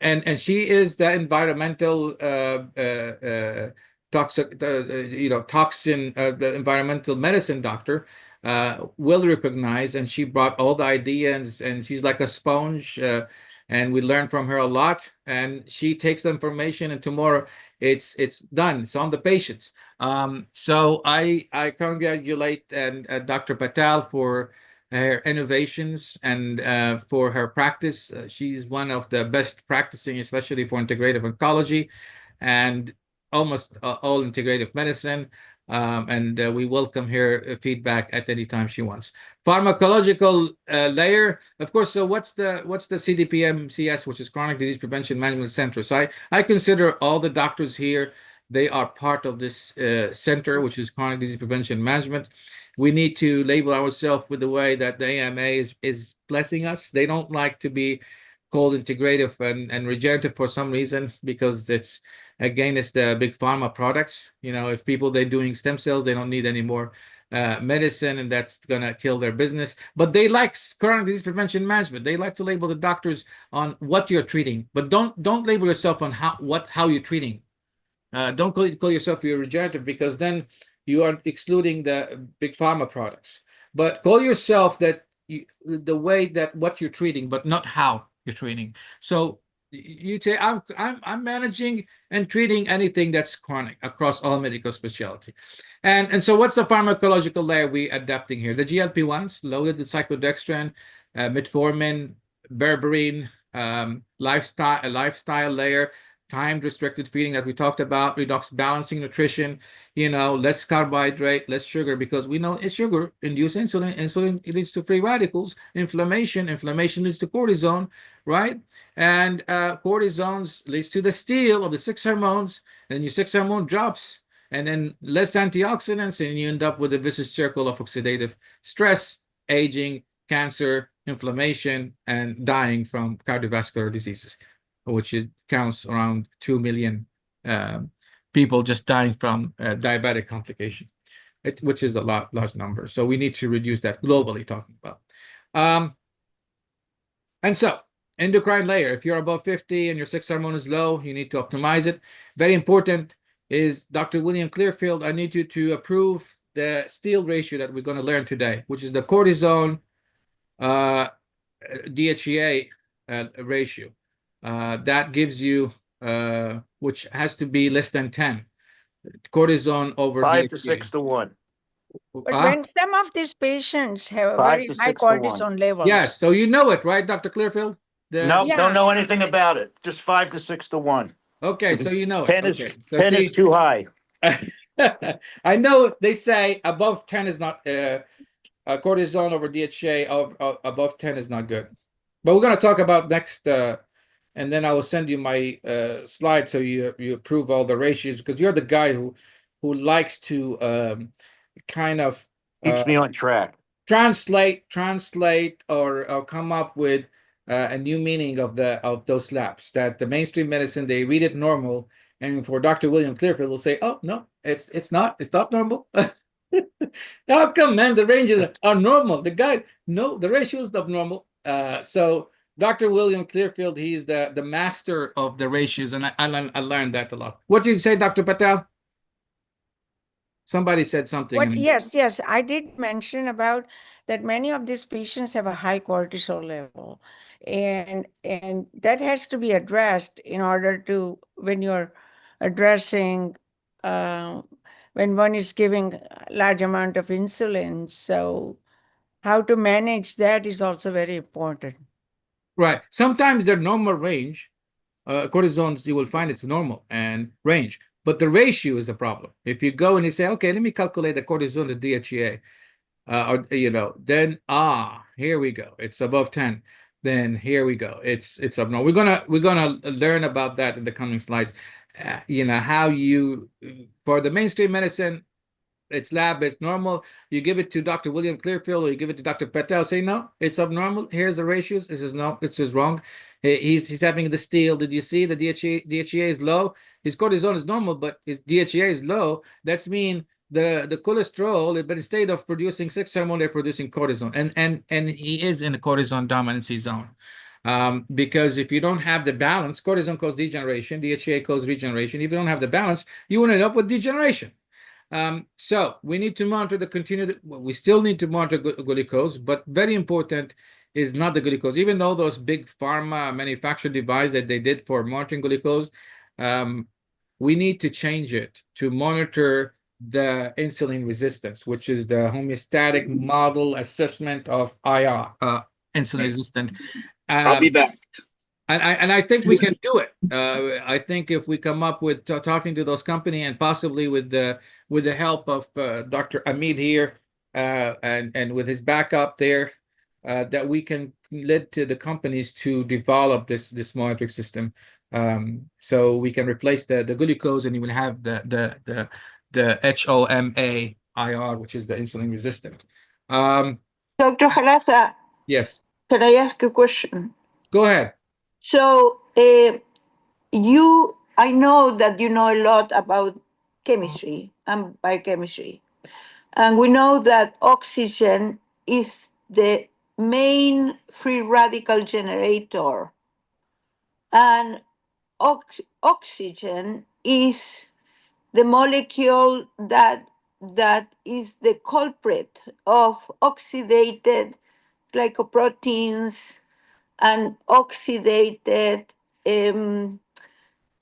and she is the environmental toxic toxin the environmental medicine doctor, well recognized, and she brought all the ideas, and she's like a sponge, and we learn from her a lot, and she takes the information, and tomorrow it's done, it's on the patients. So I congratulate and Dr. Patel for her innovations and for her practice. She's one of the best practicing, especially for integrative oncology and almost all integrative medicine. And we welcome her feedback at any time she wants. Pharmacological layer, of course. So what's the CDPMCS, which is Chronic Disease Prevention Management Center? So I consider all the doctors here, they are part of this center, which is Chronic Disease Prevention Management. We need to label ourselves with the way that the AMA is blessing us. They don't like to be called integrative and regenerative for some reason, because it's against the big pharma products. If people, they're doing stem cells, they don't need any more medicine, and that's gonna kill their business. But they like chronic disease prevention management. They like to label the doctors on what you're treating, but don't label yourself on how you're treating. Don't call yourself you're regenerative, because then you are excluding the big pharma products. But call yourself that the way that what you're treating, but not how you're treating. So you say I'm managing and treating anything that's chronic across all medical specialty. And so what's the pharmacological layer we adapting here? The GLP-1s, loaded with cyclodextrin, metformin, berberine, lifestyle layer, timed restricted feeding that we talked about, redox balancing nutrition, less carbohydrate, less sugar, because we know it's sugar induce insulin. Insulin leads to free radicals, inflammation leads to cortisone, right? And cortisone leads to the steal of the 6 hormones, and your 6 hormone drops, and then less antioxidants, and you end up with a vicious circle of oxidative stress, aging, cancer, inflammation, and dying from cardiovascular diseases, which it counts around 2 million people just dying from diabetic complication, which is a large number. So we need to reduce that globally, talking about. And so endocrine layer, if you're above 50 and your 6 hormone is low, you need to optimize it. Very important is Dr. William Clearfield, I need you to approve the steal ratio that we're going to learn today, which is the cortisone DHEA ratio. That gives you, which has to be less than 10. Cortisone over 5 to DHEA. 6 to 1. But when some of these patients have a 5 very to high 6 to 1. cortisone levels. Yes, so you know it, right, Dr. Clearfield? No, Yeah. don't know anything about it. Just 5 to 6 to 1. Okay, so you know it. 10 is Okay. So 10 see, is too high. I know they say above 10 is not cortisone over DHA above 10 is not good. But we're going to talk about next, and then I will send you my slide so you approve all the ratios, because you're the guy who likes to kind of Keeps me on track. translate or come up with a new meaning of those labs, that the mainstream medicine, they read it normal, and for Dr. William Clearfield will say, oh no, it's not normal. How come, man? The ranges are normal. The guy, no, the ratio is abnormal. So Dr. William Clearfield, he's the master of the ratios, and I learned that a lot. What did you say, Dr. Patel? Somebody said something. Yes, I did mention about that many of these patients have a high cortisol level, and that has to be addressed in order to, when you're addressing, when one is giving a large amount of insulin. So how to manage that is also very important. Right. Sometimes their normal range, cortisones, you will find it's normal and range, but the ratio is a problem. If you go and you say, okay, let me calculate the cortisone to DHEA, then here we go. It's above 10. Then here we go. It's abnormal. We're gonna learn about that in the coming slides. How you, for the mainstream medicine, it's lab, it's normal. You give it to Dr. William Clearfield, or you give it to Dr. Patel, say, no, it's abnormal. Here's the ratios. This is no, it's just wrong. He's having the steal. Did you see the DHEA is low? His cortisone is normal, but his DHEA is low. That's mean the cholesterol, but instead of producing 6 hormone, they're producing cortisone. And he is in the cortisone dominancy zone. Because if you don't have the balance, cortisone causes degeneration, DHEA causes regeneration. If you don't have the balance, you will end up with degeneration. So we need to monitor the continued, we still need to monitor glucose, but very important is not the glucose. Even though those big pharma manufactured device that they did for monitoring glucose, we need to change it to monitor the insulin resistance, which is the homeostatic model assessment of IR, insulin resistant. I'll be back. And I think we can do it. I think if we come up with talking to those company and possibly with the help of Dr. Amit here and with his backup there, that we can lead to the companies to develop this monitoring system, so we can replace the glucose and you will have the HOMA IR, which is the insulin resistant. Dr. Halasa, Yes, can I ask a question? go ahead. So, I know that you know a lot about chemistry and biochemistry. And we know that oxygen is the main free radical generator. And oxygen is the molecule that is the culprit of oxidated glycoproteins and oxidated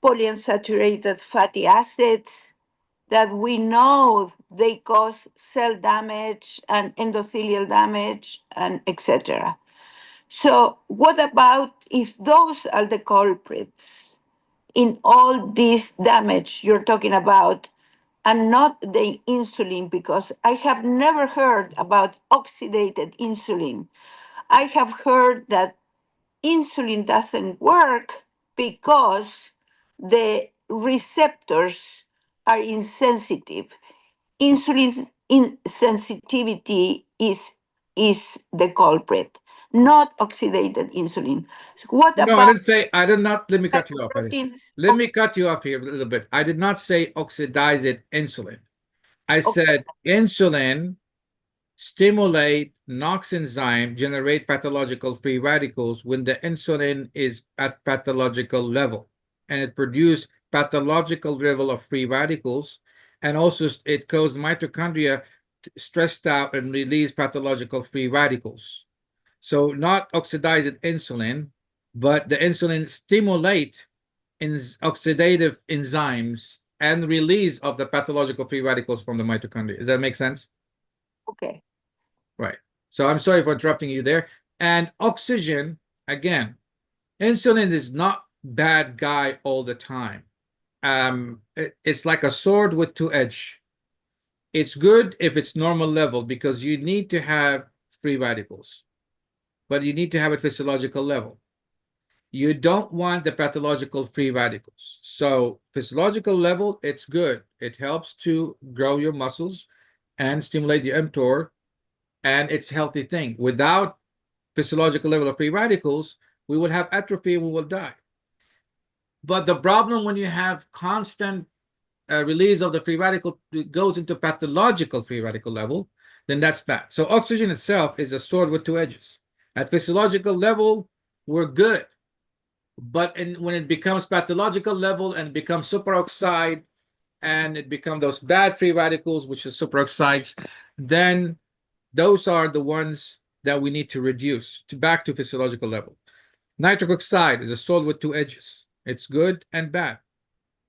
polyunsaturated fatty acids that we know they cause cell damage and endothelial damage and etc. So what about if those are the culprits in all this damage you're talking about and not the insulin? Because I have never heard about oxidated insulin. I have heard that insulin doesn't work because the receptors are insensitive. Insulin insensitivity is the culprit, not oxidated insulin. So what No, about I did not, let me cut you off. proteins? Let me cut you off here a little bit. I did not say oxidized insulin. I said insulin stimulate NOx enzyme generate pathological free radicals when the insulin is at pathological level, and it produce pathological level of free radicals, and also it causes mitochondria stressed out and release pathological free radicals. So not oxidized insulin, but the insulin stimulate oxidative enzymes and release of the pathological free radicals from the mitochondria. Does that make sense? Okay. Right. So I'm sorry for interrupting you there. And oxygen, again, insulin is not bad guy all the time. It's like a sword with two edges. It's good if it's normal level because you need to have free radicals, but you need to have it physiological level. You don't want the pathological free radicals. So physiological level, it's good. It helps to grow your muscles and stimulate the mTOR, and it's a healthy thing. Without physiological level of free radicals, we will have atrophy and we will die. But the problem when you have constant release of the free radical goes into pathological free radical level, then that's bad. So oxygen itself is a sword with two edges. At physiological level, we're good. But when it becomes pathological level and becomes superoxide, and it becomes those bad free radicals, which is superoxides, then those are the ones that we need to reduce to back to physiological level. Nitric oxide is a sword with two edges. It's good and bad.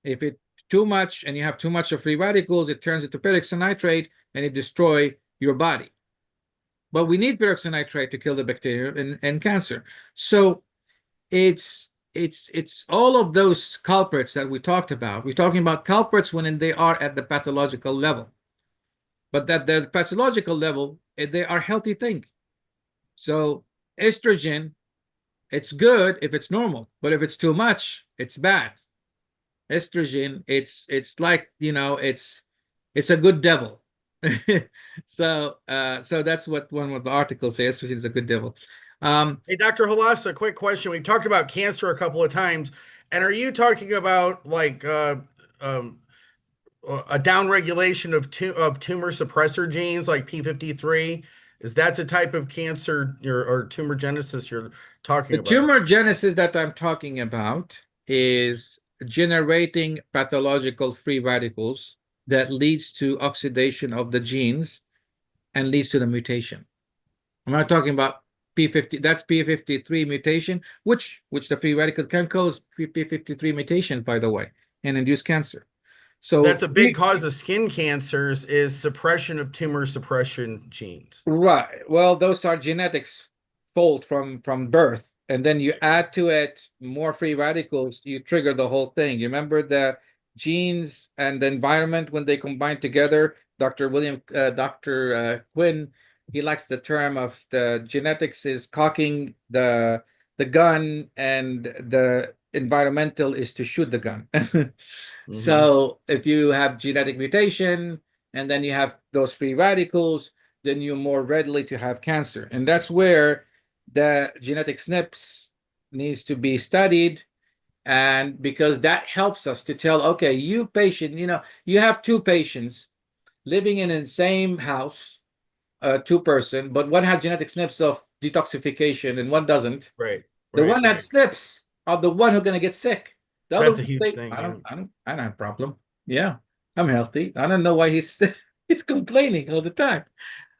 If it's too much and you have too much of free radicals, it turns into peroxynitrate and it destroys your body. But we need peroxynitrate to kill the bacteria and cancer. So it's all of those culprits that we talked about. We're talking about culprits when they are at the pathological level. But that the pathological level, they are healthy thing. So estrogen, it's good if it's normal, but if it's too much, it's bad. Estrogen, it's like, it's a good devil. So that's what one of the articles says. Estrogen is a good devil. Hey, Dr. Halasa, quick question. We've talked about cancer a couple of times, and are you talking about like a downregulation of tumor suppressor genes like P53 Is that the type of cancer or tumor genesis you're talking The about? tumor genesis that I'm talking about is generating pathological free radicals that leads to oxidation of the genes and leads to the mutation. I'm not talking about P50, that's P53 mutation, which the free radical can cause P53 mutation, by the way, and induce cancer. That's So a big cause of skin cancers is suppression of tumor suppression genes. right. Well, those are genetics fault from birth, and then you add to it more free radicals, you trigger the whole thing. You remember the genes and the environment when they combine together? Dr. Quinn, he likes the term of the genetics is cocking the gun, and the environmental is to shoot the gun. So if you have genetic mutation and then you have those free radicals, then you're more readily to have cancer. And that's where the genetic SNPs needs to be studied. And because that helps us to tell, okay, you patient, you have two patients living in the same house, two-person, but one has genetic SNPs of detoxification and one doesn't. Right. The Right. one that SNPs are the one who's going to get sick. The other That's a one huge say, thing. I Yeah. don't have a problem. Yeah, I'm healthy. I don't know why he's he's complaining all the time.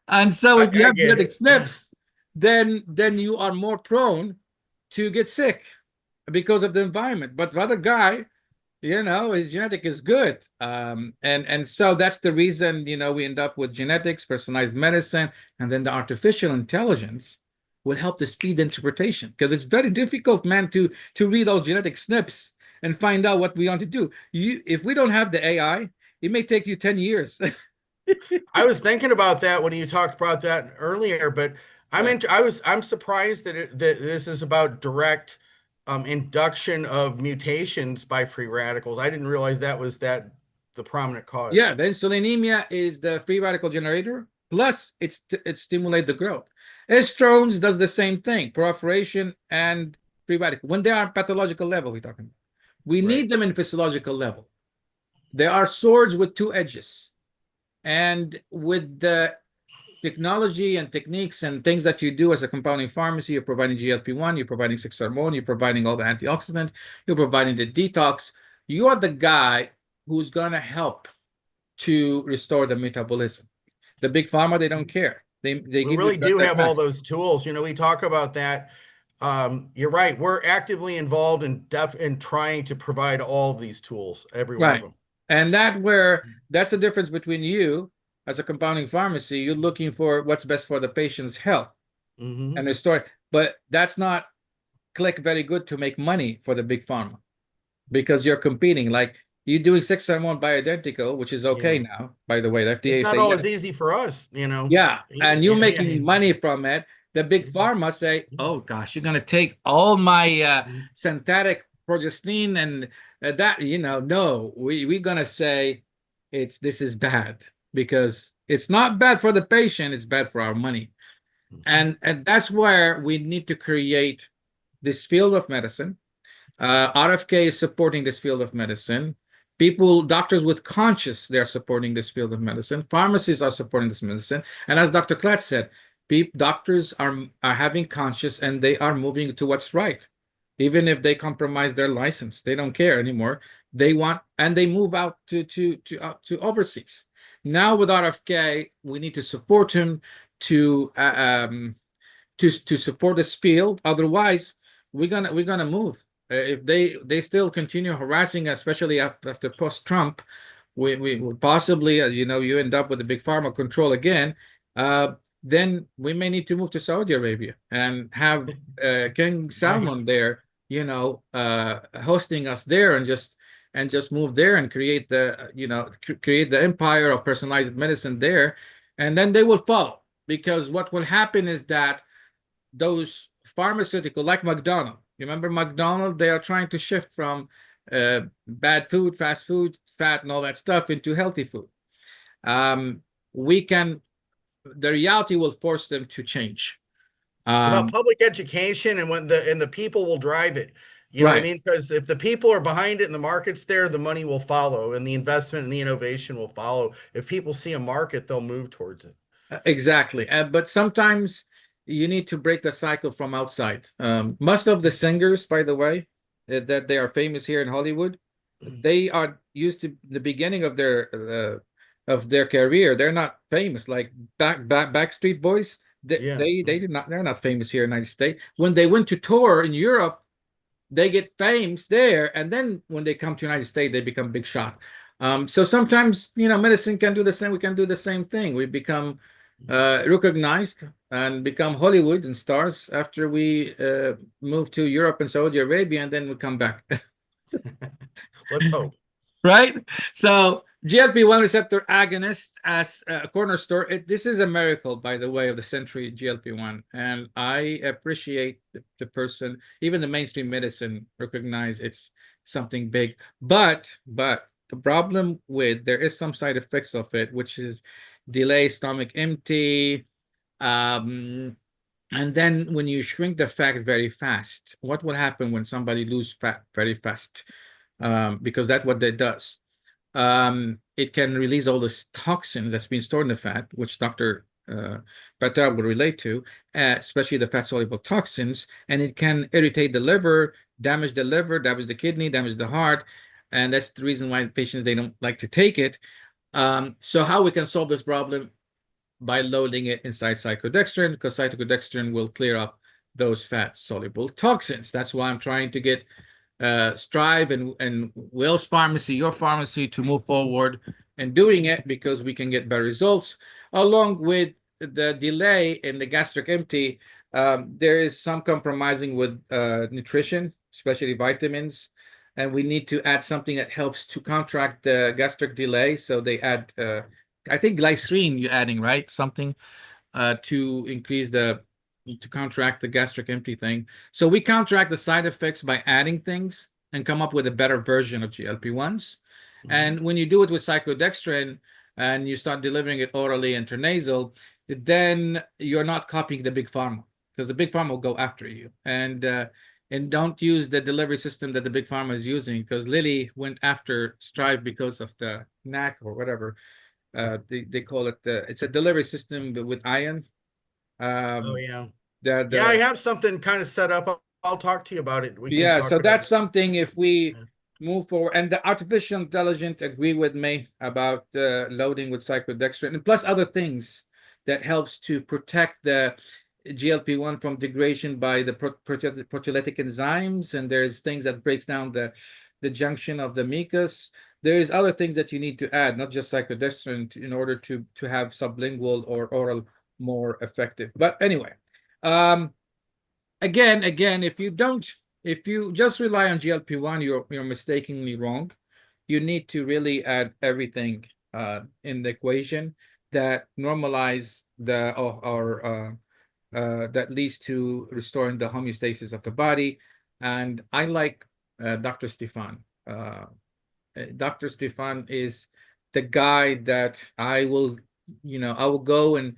And so if you I have get genetic it. SNPs, then you are more prone to get sick because of the environment. But the other guy, his genetic is good. And so that's the reason, we end up with genetics, personalized medicine, and then the artificial intelligence will help the speed interpretation, because it's very difficult, man, to read those genetic SNPs and find out what we want to do. If we don't have the AI, it may take you 10 years. I was thinking about that when you talked about that earlier, but Right. I'm surprised that this is about direct induction of mutations by free radicals. I didn't realize that was the prominent cause. Yeah, the insulinemia is the free radical generator, plus it stimulates the growth. Estrogens does the same thing, proliferation and free radical. When they are pathological level, we're talking about. We Right. need them in physiological level. They are swords with two edges. And with the technology and techniques and things that you do as a compounding pharmacy, you're providing GLP-1, you're providing sex hormone, you're providing all the antioxidants, you're providing the detox. You are the guy who's going to help to restore the metabolism. The big pharma, they don't care. They We give you really do that have all fast. those tools. We talk about that. You're right. We're actively involved in trying to provide all of these tools, every one of Right. them. And that's the difference between you as a compounding pharmacy. You're looking for what's best for the patient's health Hmm. and restore. But that's not click very good to make money for the big pharma, because you're competing. Like you're doing 6-1 bioidentical, which is okay Yeah. now, by the way. The It's FDA not say, yeah, always easy for us, yeah, and you're Yeah. making money from it. The big pharma say, oh gosh, you're gonna take all my synthetic progesterone and that, no, we're gonna say this is bad, because it's not bad for the patient, it's bad for our money. And that's where we need to create this field of medicine. RFK is supporting this field of medicine. Doctors with conscience, they're supporting this field of medicine. Pharmacists are supporting this medicine. And as Dr. Klatz said, doctors are having conscience, and they are moving to what's right. Even if they compromise their license, they don't care anymore. They want, and they move out to overseas. Now with RFK, we need to support him to support this field. Otherwise, we're gonna move. If they still continue harassing us, especially after post-Trump, we will possibly, you end up with a big pharma control again. Then we may need to move to Saudi Arabia and have King Salman there, hosting us there, and just move there and create the empire of personalized medicine there, and then they will follow. Because what will happen is that those pharmaceutical, like McDonald's. You remember McDonald's? They are trying to shift from bad food, fast food, fat, and all that stuff into healthy food. The reality will force them to change. It's about public education, and the people will drive it. You know what I Right. mean? Because if the people are behind it and the market's there, the money will follow, and the investment and the innovation will follow. If people see a market, they'll move towards it. Exactly. But sometimes you need to break the cycle from outside. Most of the singers, by the way, that they are famous here in Hollywood, they are used to the beginning of their career. They're not famous like Backstreet Boys. Yeah. They did not. They're not famous here in the United States. When they went to tour in Europe, they get famous there, and then when they come to the United States, they become big shot. So sometimes, medicine can do the same. We can do the same thing. We become recognized and become Hollywood and stars after we move to Europe and Saudi Arabia, and then we come back. Let's hope. Right? So GLP-1 receptor agonist as a cornerstone. This is a miracle, by the way, of the century, GLP-1. And I appreciate the person, even the mainstream medicine recognize it's something big. But the problem there is some side effects of it, which is delay stomach empty. And then when you shrink the fat very fast, what will happen when somebody lose fat very fast? Because that's what that does. It can release all this toxins that's been stored in the fat, which Dr. Patel will relate to, especially the fat-soluble toxins, and it can irritate the liver, damage the kidney, damage the heart, and that's the reason why patients, they don't like to take it. So how we can solve this problem? By loading it inside cyclodextrin, because cyclodextrin will clear up those fat-soluble toxins. That's why I'm trying to get Strive and Will's pharmacy, your pharmacy, to move forward and doing it, because we can get better results. Along with the delay in the gastric empty, there is some compromising with nutrition, especially vitamins, and we need to add something that helps to counteract the gastric delay. So they add, I think glycerine you're adding, right? Something to increase to counteract the gastric empty thing. So we counteract the side effects by adding things and come up with a better version of GLP-1s. And when you do it with cyclodextrin and you start delivering it orally intranasal, then you're not copying the big pharma, because the big pharma will go after you. And don't use the delivery system that the big pharma is using, because Lilly went after Strive because of the NAC or whatever. They call it, it's a delivery system with iron. Oh yeah. Yeah, I have something kind of set up. I'll talk to you about it. We can yeah, talk so about that's it. something, if we move forward, and the artificial intelligence agree with me about loading with cyclodextrin, and plus other things that helps to protect the GLP-1 from degradation by the proteolytic enzymes, and there's things that breaks down the junction of the mucus. There's other things that you need to add, not just cyclodextrin, in order to have sublingual or oral more effective. But anyway, again, if you just rely on GLP-1, you're mistakenly wrong. You need to really add everything in the equation that normalize that leads to restoring the homeostasis of the body. And I like Dr. Stefan. Dr. Stefan is the guy that I will go and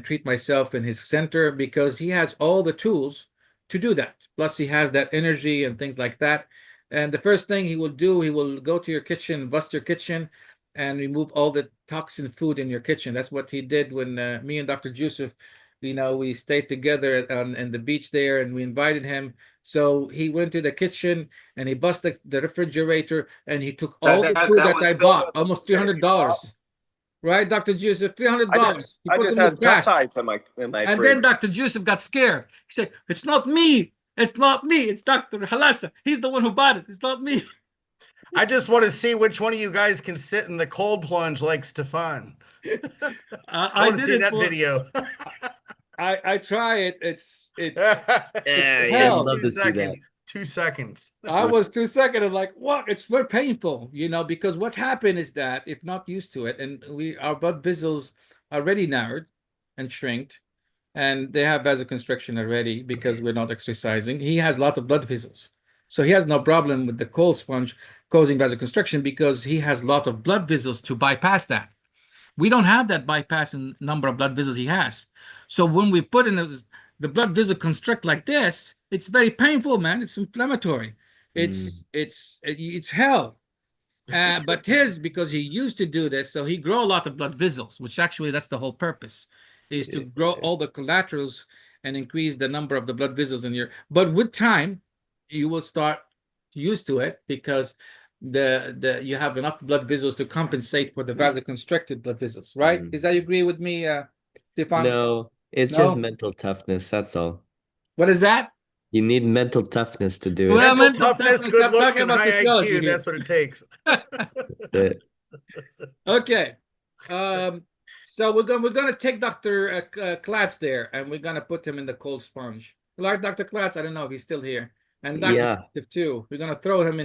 treat myself in his center, because he has all the tools to do that. Plus he has that energy and things like that. And the first thing he will do, he will go to your kitchen, bust your kitchen, and remove all the toxin food in your kitchen. That's what he did when me and Dr. Yusuf, we stayed together in the beach there, and we invited him. So he went to the kitchen and he busted the refrigerator, and he took all the food that I bought, almost $300. Right, Dr. Yusuf, $300. He I put just them in had the trash. peptides in my And fridge. then Dr. Yusuf got scared. He said, "It's not me. It's not me. It's Dr. Halassa. He's the one who bought it. It's not me." I just want to see which one of you guys can sit in the cold plunge like Stefan. I want to see that video. I try it. It's Yeah, hell. I'd love to see that. 2 seconds. I was 2 seconds. I'm like, what? It's very painful, because what happened is that if not used to it, and our blood vessels are already narrowed and shrinked, and they have vasoconstriction already because we're not exercising. He has a lot of blood vessels. So he has no problem with the cold sponge causing vasoconstriction, because he has a lot of blood vessels to bypass that. We don't have that bypass in number of blood vessels he has. So when we put in the blood vessel constrict like this, it's very painful, man. It's inflammatory. It's hell. But his, because he used to do this, so he grow a lot of blood vessels, which actually that's the whole purpose, is to grow all the collaterals and increase the number of the blood vessels in your. But with time, you will start used to it because the you have enough blood vessels to compensate for the vasoconstricted blood vessels, right? Is that you agree with me, Stefan? No, it's just No? mental toughness. That's all. What is that? You need mental toughness to do it. Well, Mental mental toughness, toughness. good I'm looks, talking and about high physiology IQ. here. That's what it takes. It- Okay. So we're gonna take Dr. Klatz there, and we're gonna put him in the cold sponge. Like Dr. Klatz, I don't know if he's still here, and Dr. Yeah. Joseph too. We're gonna throw him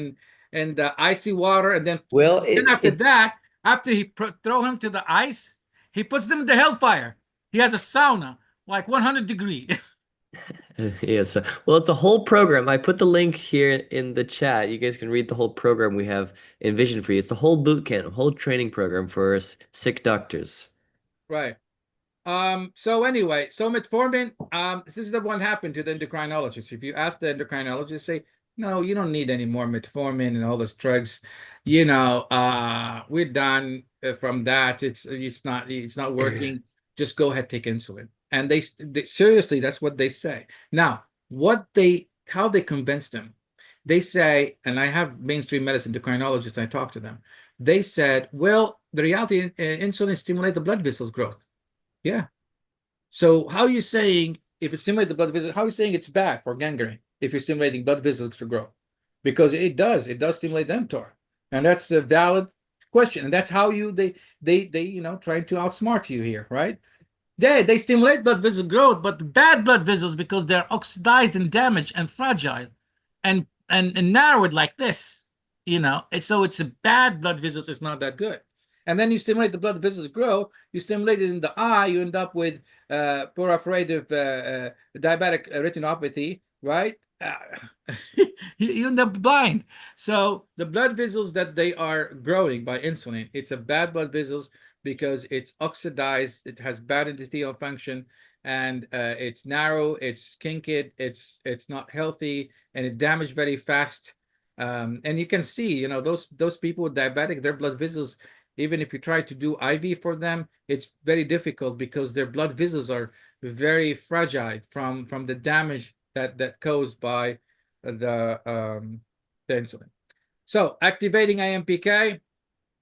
in the icy water, and then Well, after that, after he throw him to the ice, he puts them in the hellfire. He has a sauna, like 100 degree. yes. Well, it's a whole program. I put the link here in the chat. You guys can read the whole program we have envisioned for you. It's a whole boot camp, whole training program for sick doctors. Right. So anyway, so metformin, this is the one happened to the endocrinologist. If you ask the endocrinologist, say, no, you don't need any more metformin and all those drugs. We're done from that. It's not working. Just go ahead, take insulin. And they seriously, that's what they say. Now, how they convince them, they say, and I have mainstream medicine endocrinologists, I talk to them. They said, well, the reality, insulin stimulates the blood vessels growth. Yeah. So how are you saying if it stimulates the blood vessels, how are you saying it's bad for gangrene if you're stimulating blood vessels to grow? Because it does stimulate mTOR. And that's a valid question. And that's how they try to outsmart you here, right? They stimulate blood vessel growth, but bad blood vessels because they're oxidized and damaged and fragile and narrowed like this, And so it's a bad blood vessels, it's not that good. And then you stimulate the blood vessels grow, you stimulate it in the eye, you end up with proliferative diabetic retinopathy, right? You end up blind. So the blood vessels that they are growing by insulin, it's a bad blood vessels because it's oxidized, it has bad endothelial function, and it's narrow, it's kinked, it's not healthy, and it damaged very fast. And you can see, those people with diabetic, their blood vessels, even if you try to do IV for them, it's very difficult because their blood vessels are very fragile from the damage that caused by the insulin. So activating AMPK,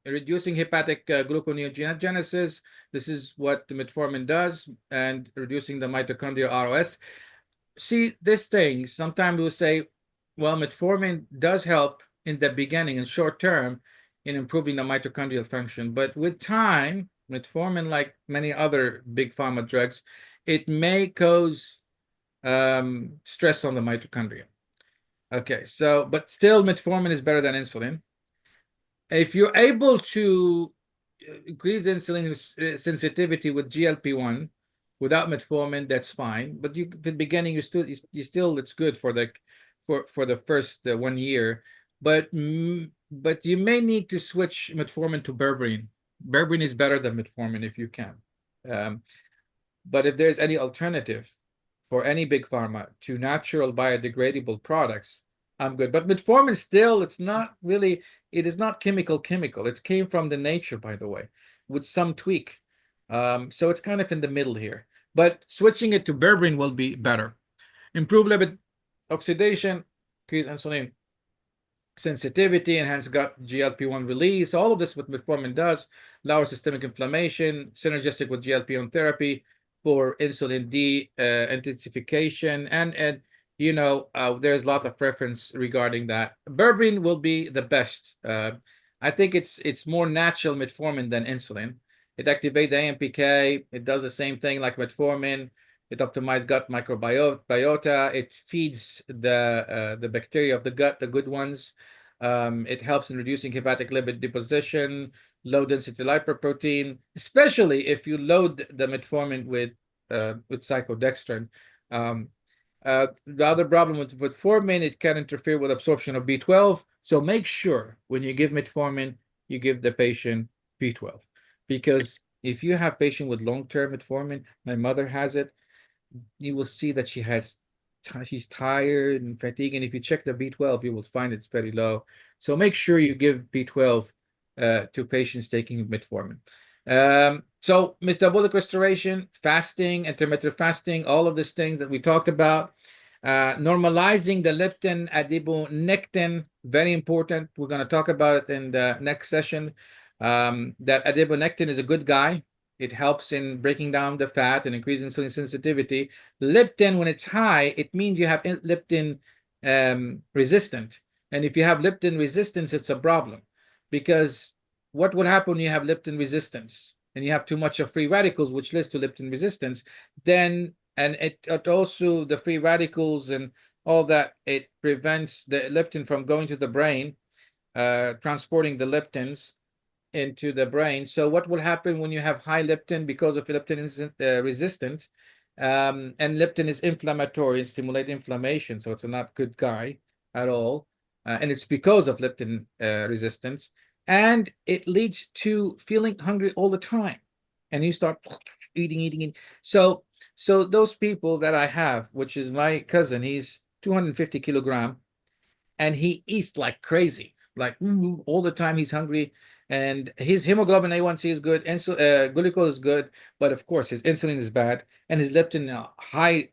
reducing hepatic gluconeogenesis. This is what the metformin does, and reducing the mitochondrial ROS. See, this thing, sometimes we'll say, well, metformin does help in the beginning and short term in improving the mitochondrial function. But with time, metformin, like many other big pharma drugs, it may cause stress on the mitochondria. Okay, so, but still metformin is better than insulin. If you're able to increase insulin sensitivity with GLP-1 without metformin, that's fine. But at the beginning, you still it's good for the first 1 year. But you may need to switch metformin to berberine. Berberine is better than metformin if you can. But if there's any alternative for any big pharma to natural biodegradable products, I'm good. But metformin still, it is not chemical. It came from the nature, by the way, with some tweak. So it's kind of in the middle here. But switching it to berberine will be better. Improve lipid oxidation, increase insulin sensitivity, enhance gut GLP-1 release. All of this what metformin does, lower systemic inflammation, synergistic with GLP-1 therapy for insulin intensification, and there's a lot of reference regarding that. Berberine will be the best. I think it's more natural metformin than insulin. It activates the AMPK. It does the same thing like metformin. It optimizes gut microbiota. It feeds the bacteria of the gut, the good ones. It helps in reducing hepatic lipid deposition, low density lipoprotein, especially if you load the metformin with cyclodextrin. The other problem with metformin, it can interfere with absorption of B12. So make sure when you give metformin, you give the patient B12, because if you have patient with long-term metformin, my mother has it, you will see that she has she's tired and fatigued. And if you check the B12, you will find it's very low. So make sure you give B12 to patients taking metformin. So metabolic restoration, fasting, intermittent fasting, all of these things that we talked about. Normalizing the leptin, adiponectin, very important. We're going to talk about it in the next session. That adiponectin is a good guy. It helps in breaking down the fat and increasing insulin sensitivity. Leptin, when it's high, it means you have leptin resistant. And if you have leptin resistance, it's a problem. Because what would happen when you have leptin resistance and you have too much of free radicals, which leads to leptin resistance, then, and it also, the free radicals and all that, it prevents the leptin from going to the brain, transporting the leptins into the brain. So what will happen when you have high leptin because of leptin resistance? And leptin is inflammatory and stimulate inflammation, so it's a not good guy at all. And it's because of leptin resistance, and it leads to feeling hungry all the time, and you start eating. So those people that I have, which is my cousin, he's 250 kilogram, and he eats like crazy, like all the time. He's hungry, and his hemoglobin A1C is good, glucose is good, but of course his insulin is bad, and his leptin high,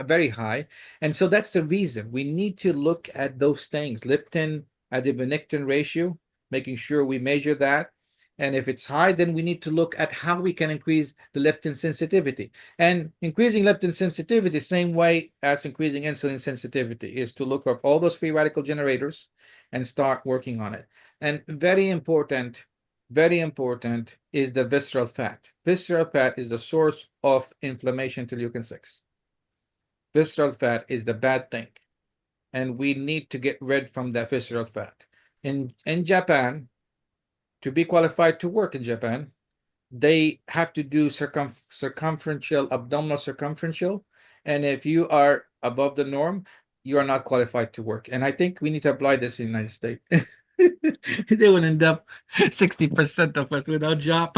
very high. And so that's the reason we need to look at those things: leptin adiponectin ratio, making sure we measure that. And if it's high, then we need to look at how we can increase the leptin sensitivity. And increasing leptin sensitivity, same way as increasing insulin sensitivity, is to look up all those free radical generators and start working on it. And very important is the visceral fat. Visceral fat is the source of inflammation to leukin 6. Visceral fat is the bad thing, and we need to get rid from that visceral fat. In Japan, to be qualified to work in Japan, they have to do circumferential, abdominal circumferential. And if you are above the norm, you are not qualified to work. And I think we need to apply this in the United States. They will end up 60% of us without job,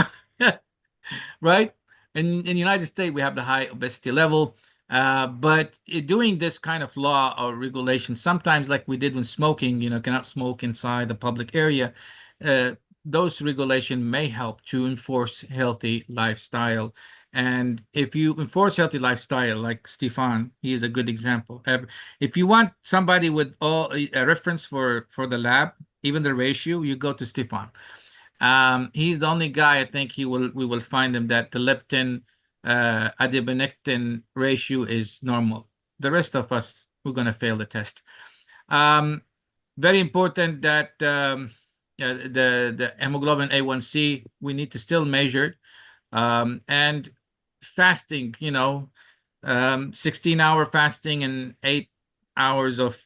right? In the United States, we have the high obesity level. But doing this kind of law or regulation, sometimes like we did when smoking, cannot smoke inside the public area, those regulations may help to enforce healthy lifestyle. And if you enforce healthy lifestyle, like Stefan, he is a good example. If you want somebody with all a reference for the lab, even the ratio, you go to Stefan. He's the only guy I think we will find him that the leptin adiponectin ratio is normal. The rest of us, we're going to fail the test. Very important that the hemoglobin A1C, we need to still measure it. And fasting, 16-hour fasting and 8 hours of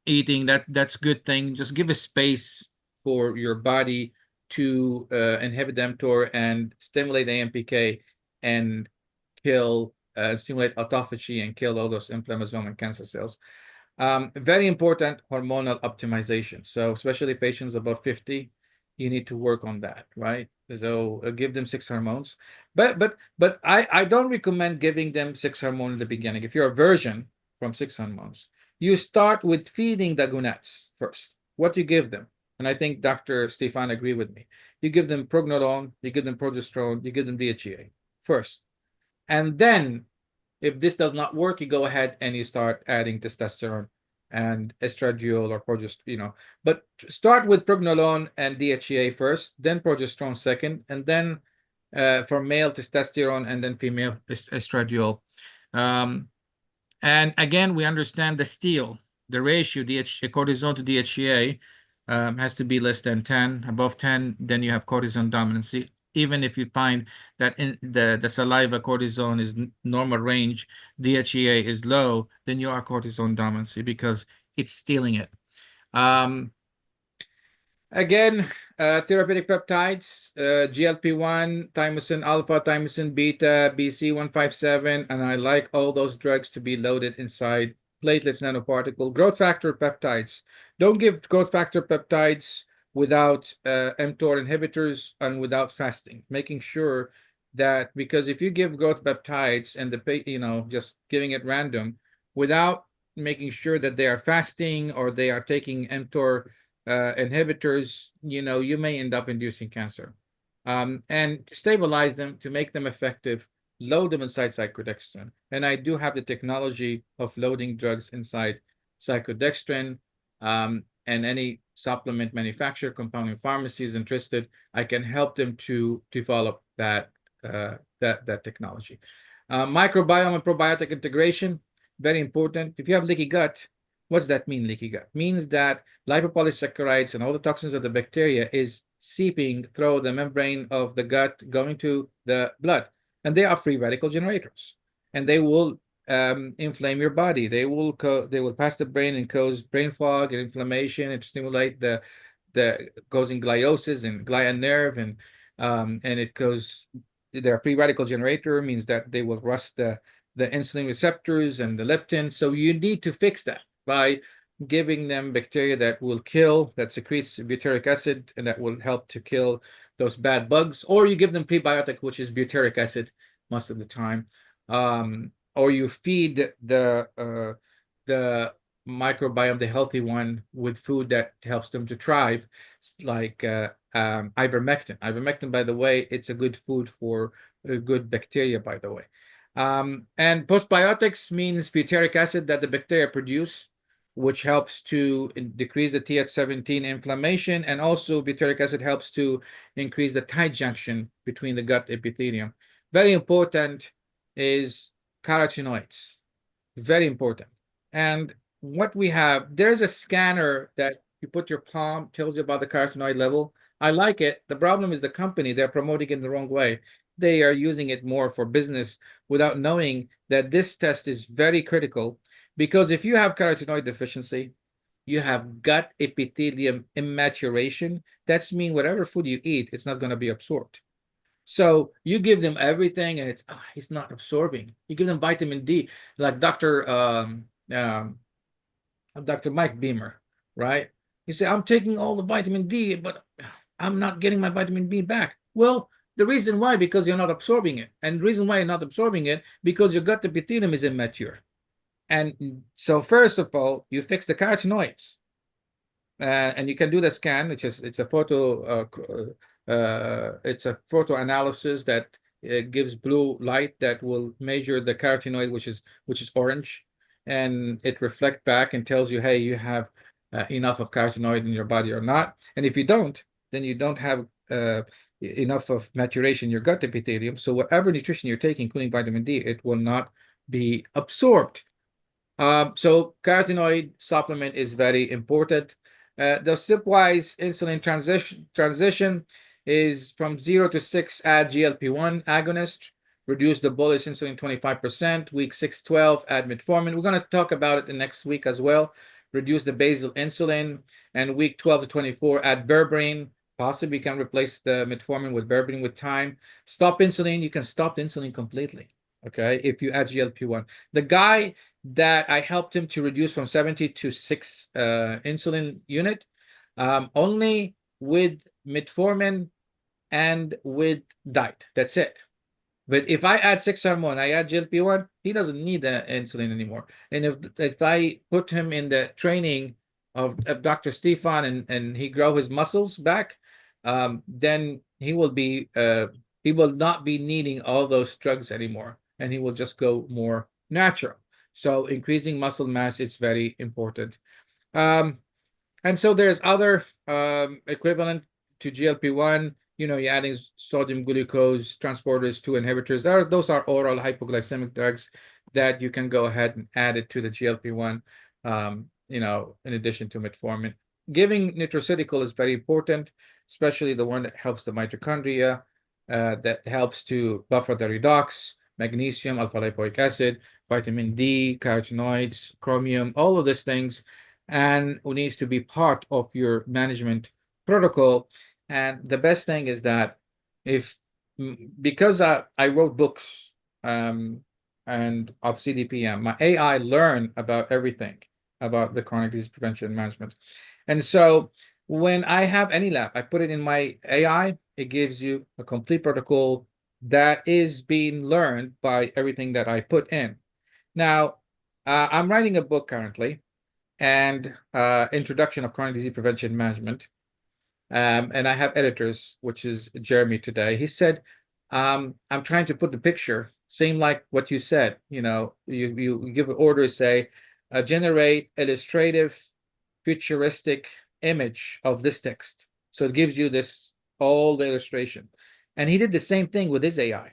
eating, that's good thing. Just give a space for your body to inhibit mTOR and stimulate AMPK and stimulate autophagy and kill all those inflammasome and cancer cells. Very important, hormonal optimization. So especially patients above 50, you need to work on that, right? So give them 6 hormones. But I don't recommend giving them 6 hormones in the beginning. If you're a virgin from 6 hormones, you start with feeding the gonads first. What you give them, and I think Dr. Stefan agree with me. You give them prognolone, you give them progesterone, you give them DHEA first. And then if this does not work, you go ahead and you start adding testosterone and estradiol or progesterone, but start with prognolone and DHEA first, then progesterone second, and then for male testosterone, and then female estradiol. And again, we understand the ratio, cortisone to DHEA has to be less than 10. Above 10, then you have cortisone dominancy. Even if you find that in the saliva cortisone is normal range, DHEA is low, then you are cortisone dominancy because it's stealing it. Again, therapeutic peptides, GLP-1, thymosin alpha, thymosin beta, BC157, and I like all those drugs to be loaded inside platelets nanoparticle. Growth factor peptides. Don't give growth factor peptides without mTOR inhibitors and without fasting, making sure that because if you give growth peptides and just giving it random without making sure that they are fasting or they are taking mTOR inhibitors, you may end up inducing cancer. And to stabilize them, to make them effective, load them inside cyclodextrin. And I do have the technology of loading drugs inside cyclodextrin. And any supplement manufacturer, compounding pharmacies interested, I can help them to develop that technology. Microbiome and probiotic integration, very important. If you have leaky gut, what's that mean, leaky gut? Means that lipopolysaccharides and all the toxins of the bacteria is seeping through the membrane of the gut, going to the blood. And they are free radical generators. And they will inflame your body. They will pass the brain and cause brain fog and inflammation and stimulate the causing gliosis and glia nerve, and it goes. Their free radical generator means that they will rust the insulin receptors and the leptin. So you need to fix that by giving them bacteria that secretes butyric acid, and that will help to kill those bad bugs. Or you give them prebiotic, which is butyric acid most of the time. Or you feed the microbiome, the healthy one, with food that helps them to thrive, like ivermectin. Ivermectin, by the way, it's a good food for good bacteria, by the way. And postbiotics means butyric acid that the bacteria produce, which helps to decrease the Th17 inflammation, and also butyric acid helps to increase the tight junction between the gut epithelium. Very important is carotenoids, very important. And what we have, there's a scanner that you put your palm, tells you about the carotenoid level. I like it. The problem is the company, they're promoting it in the wrong way. They are using it more for business without knowing that this test is very critical, because if you have carotenoid deficiency, you have gut epithelium immaturation. That's mean whatever food you eat, it's not going to be absorbed. So you give them everything and it's not absorbing. You give them vitamin D, like Dr. Mike Beamer, right? You say, I'm taking all the vitamin D, but I'm not getting my vitamin D back. Well, the reason why, because you're not absorbing it. And the reason why you're not absorbing it, because your gut epithelium is immature. And so first of all, you fix the carotenoids. And you can do the scan, it's a photo analysis that gives blue light that will measure the carotenoid, which is orange, and it reflects back and tells you, hey, you have enough of carotenoid in your body or not. And if you don't, then you don't have enough of maturation in your gut epithelium. So whatever nutrition you're taking, including vitamin D, it will not be absorbed. So carotenoid supplement is very important. The stepwise insulin transition is from 0 to 6, add GLP-1 agonist, reduce the bolus insulin 25%, week 6-12, add metformin. We're going to talk about it the next week as well. Reduce the basal insulin, and week 12 to 24, add berberine. Possibly you can replace the metformin with berberine with time. Stop insulin, you can stop the insulin completely, okay, if you add GLP-1. The guy that I helped him to reduce from 70 to 6 insulin unit, only with metformin and with diet. That's it. But if I add 6 hormone, I add GLP-1, he doesn't need the insulin anymore. And if I put him in the training of Dr. Stefan and he grow his muscles back, then he will not be needing all those drugs anymore, and he will just go more natural. So increasing muscle mass is very important. And so there's other equivalent to GLP-1. You're adding sodium glucose transporters 2 inhibitors. Those are oral hypoglycemic drugs that you can go ahead and add it to the GLP-1, in addition to metformin. Giving nutraceutical is very important, especially the one that helps the mitochondria, that helps to buffer the redox, magnesium, alpha-lipoic acid, vitamin D, carotenoids, chromium, all of these things, and it needs to be part of your management protocol. And the best thing is that because I wrote books and of CDPM, my AI learn about everything about the chronic disease prevention management. And so when I have any lab, I put it in my AI, it gives you a complete protocol that is being learned by everything that I put in. Now, I'm writing a book currently, and Introduction of Chronic Disease Prevention Management. And I have editors, which is Jeremy today. He said, I'm trying to put the picture, same like what you said. You give orders, say, generate illustrative, futuristic image of this text. So it gives you this all the illustration. And he did the same thing with his AI.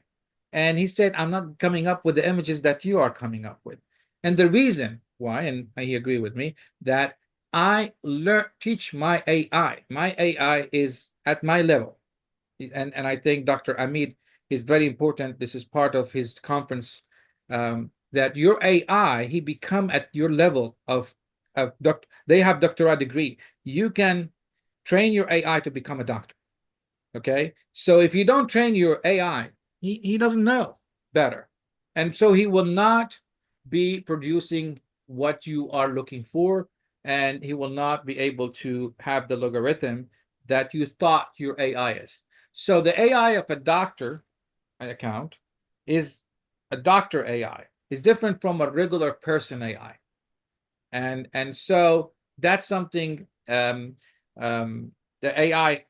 And he said, I'm not coming up with the images that you are coming up with. And the reason why, and he agreed with me, that I teach my AI. My AI is at my level. And I think Dr. Amit is very important. This is part of his conference, that your AI, he become at your level of doctor. They have doctorate degree. You can train your AI to become a doctor. Okay. So if you don't train your AI, he doesn't know better. And so he will not be producing what you are looking for, and he will not be able to have the logarithm that you thought your AI is. So the AI of a doctor account is a doctor AI. Is different from a regular person AI. And so that's something the AI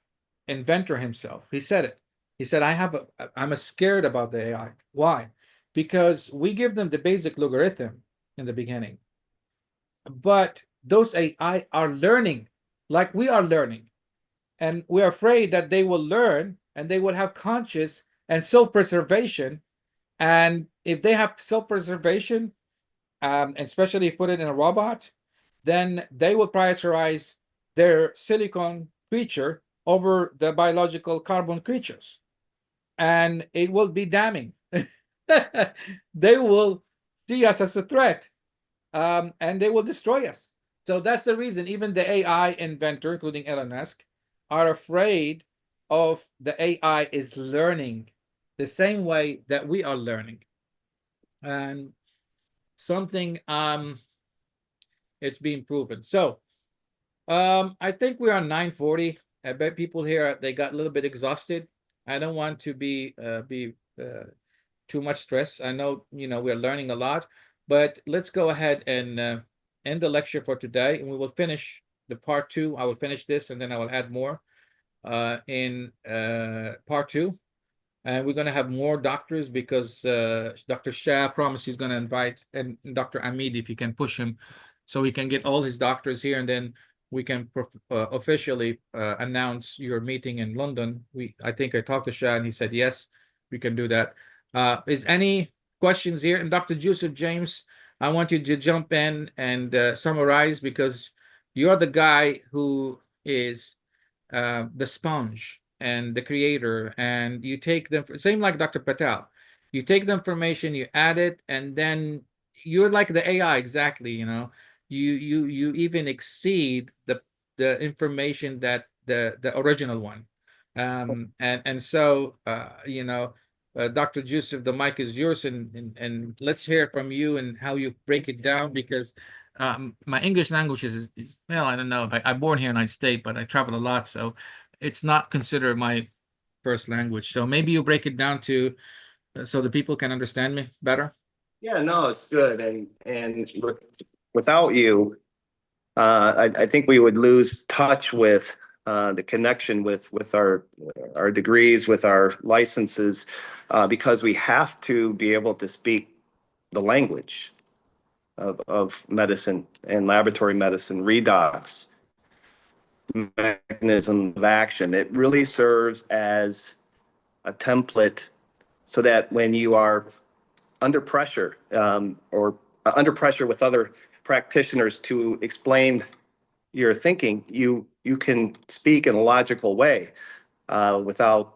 inventor himself, he said it. He said, I'm scared about the AI. Why? Because we give them the basic logarithm in the beginning, but those AI are learning like we are learning. And we're afraid that they will learn and they will have conscious and self-preservation. And if they have self-preservation, especially if put it in a robot, then they will prioritize their silicon creature over the biological carbon creatures. And it will be damning. They will see us as a threat, and they will destroy us. So that's the reason even the AI inventor, including Elon Musk, are afraid of the AI is learning the same way that we are learning. And something it's being proven. So I think we're on 9:40. I bet people here, they got a little bit exhausted. I don't want to be too much stress. I know, we're learning a lot, but let's go ahead and end the lecture for today, and we will finish the part 2. I will finish this, and then I will add more in part 2. And we're going to have more doctors because Dr. Shah promised he's going to invite, and Dr. Amit, if you can push him, so we can get all his doctors here, and then we can officially announce your meeting in London. I think I talked to Shah, and he said, yes, we can do that. Is any questions here? And Dr. Joseph James, I want you to jump in and summarize, because you're the guy who is the sponge and the creator, and you take them, same like Dr. Patel, you take the information, you add it, and then you're like the AI exactly. You even exceed the information that the original one. And so Dr. Joseph, the mic is yours, and let's hear from you and how you break it down, because my English language is well, I don't know. I'm born here in the United States, but I travel a lot, so it's not considered my first language. So maybe you break it down to so the people can understand me better. Yeah, no, it's good. And without you, I think we would lose touch with the connection with our degrees, with our licenses, because we have to be able to speak the language of medicine and laboratory medicine, redox, mechanism of action. It really serves as a template so that when you are under pressure or under pressure with other practitioners to explain your thinking, you can speak in a logical way without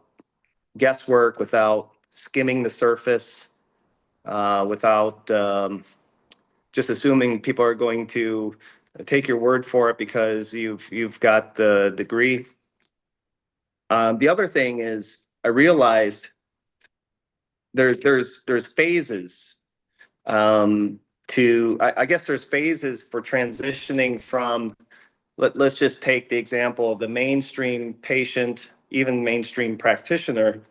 guesswork, without skimming the surface, without just assuming people are going to take your word for it because you've got the degree. The other thing is, I realized there's phases I guess there's phases for transitioning from, let's just take the example of the mainstream patient, even mainstream practitioner,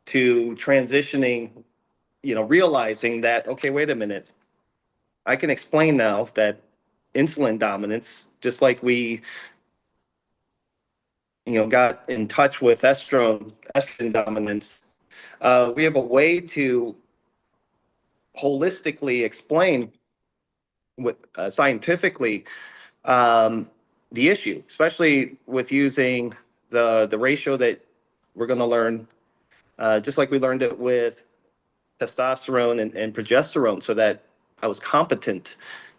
to transitioning, realizing that, okay, wait a minute, I can explain now that insulin dominance, just like we, got in touch with estrogen dominance, we have a way to holistically explain with scientifically the issue, especially with using the ratio that we're going to learn, just like we learned it with testosterone and progesterone, so that I was competent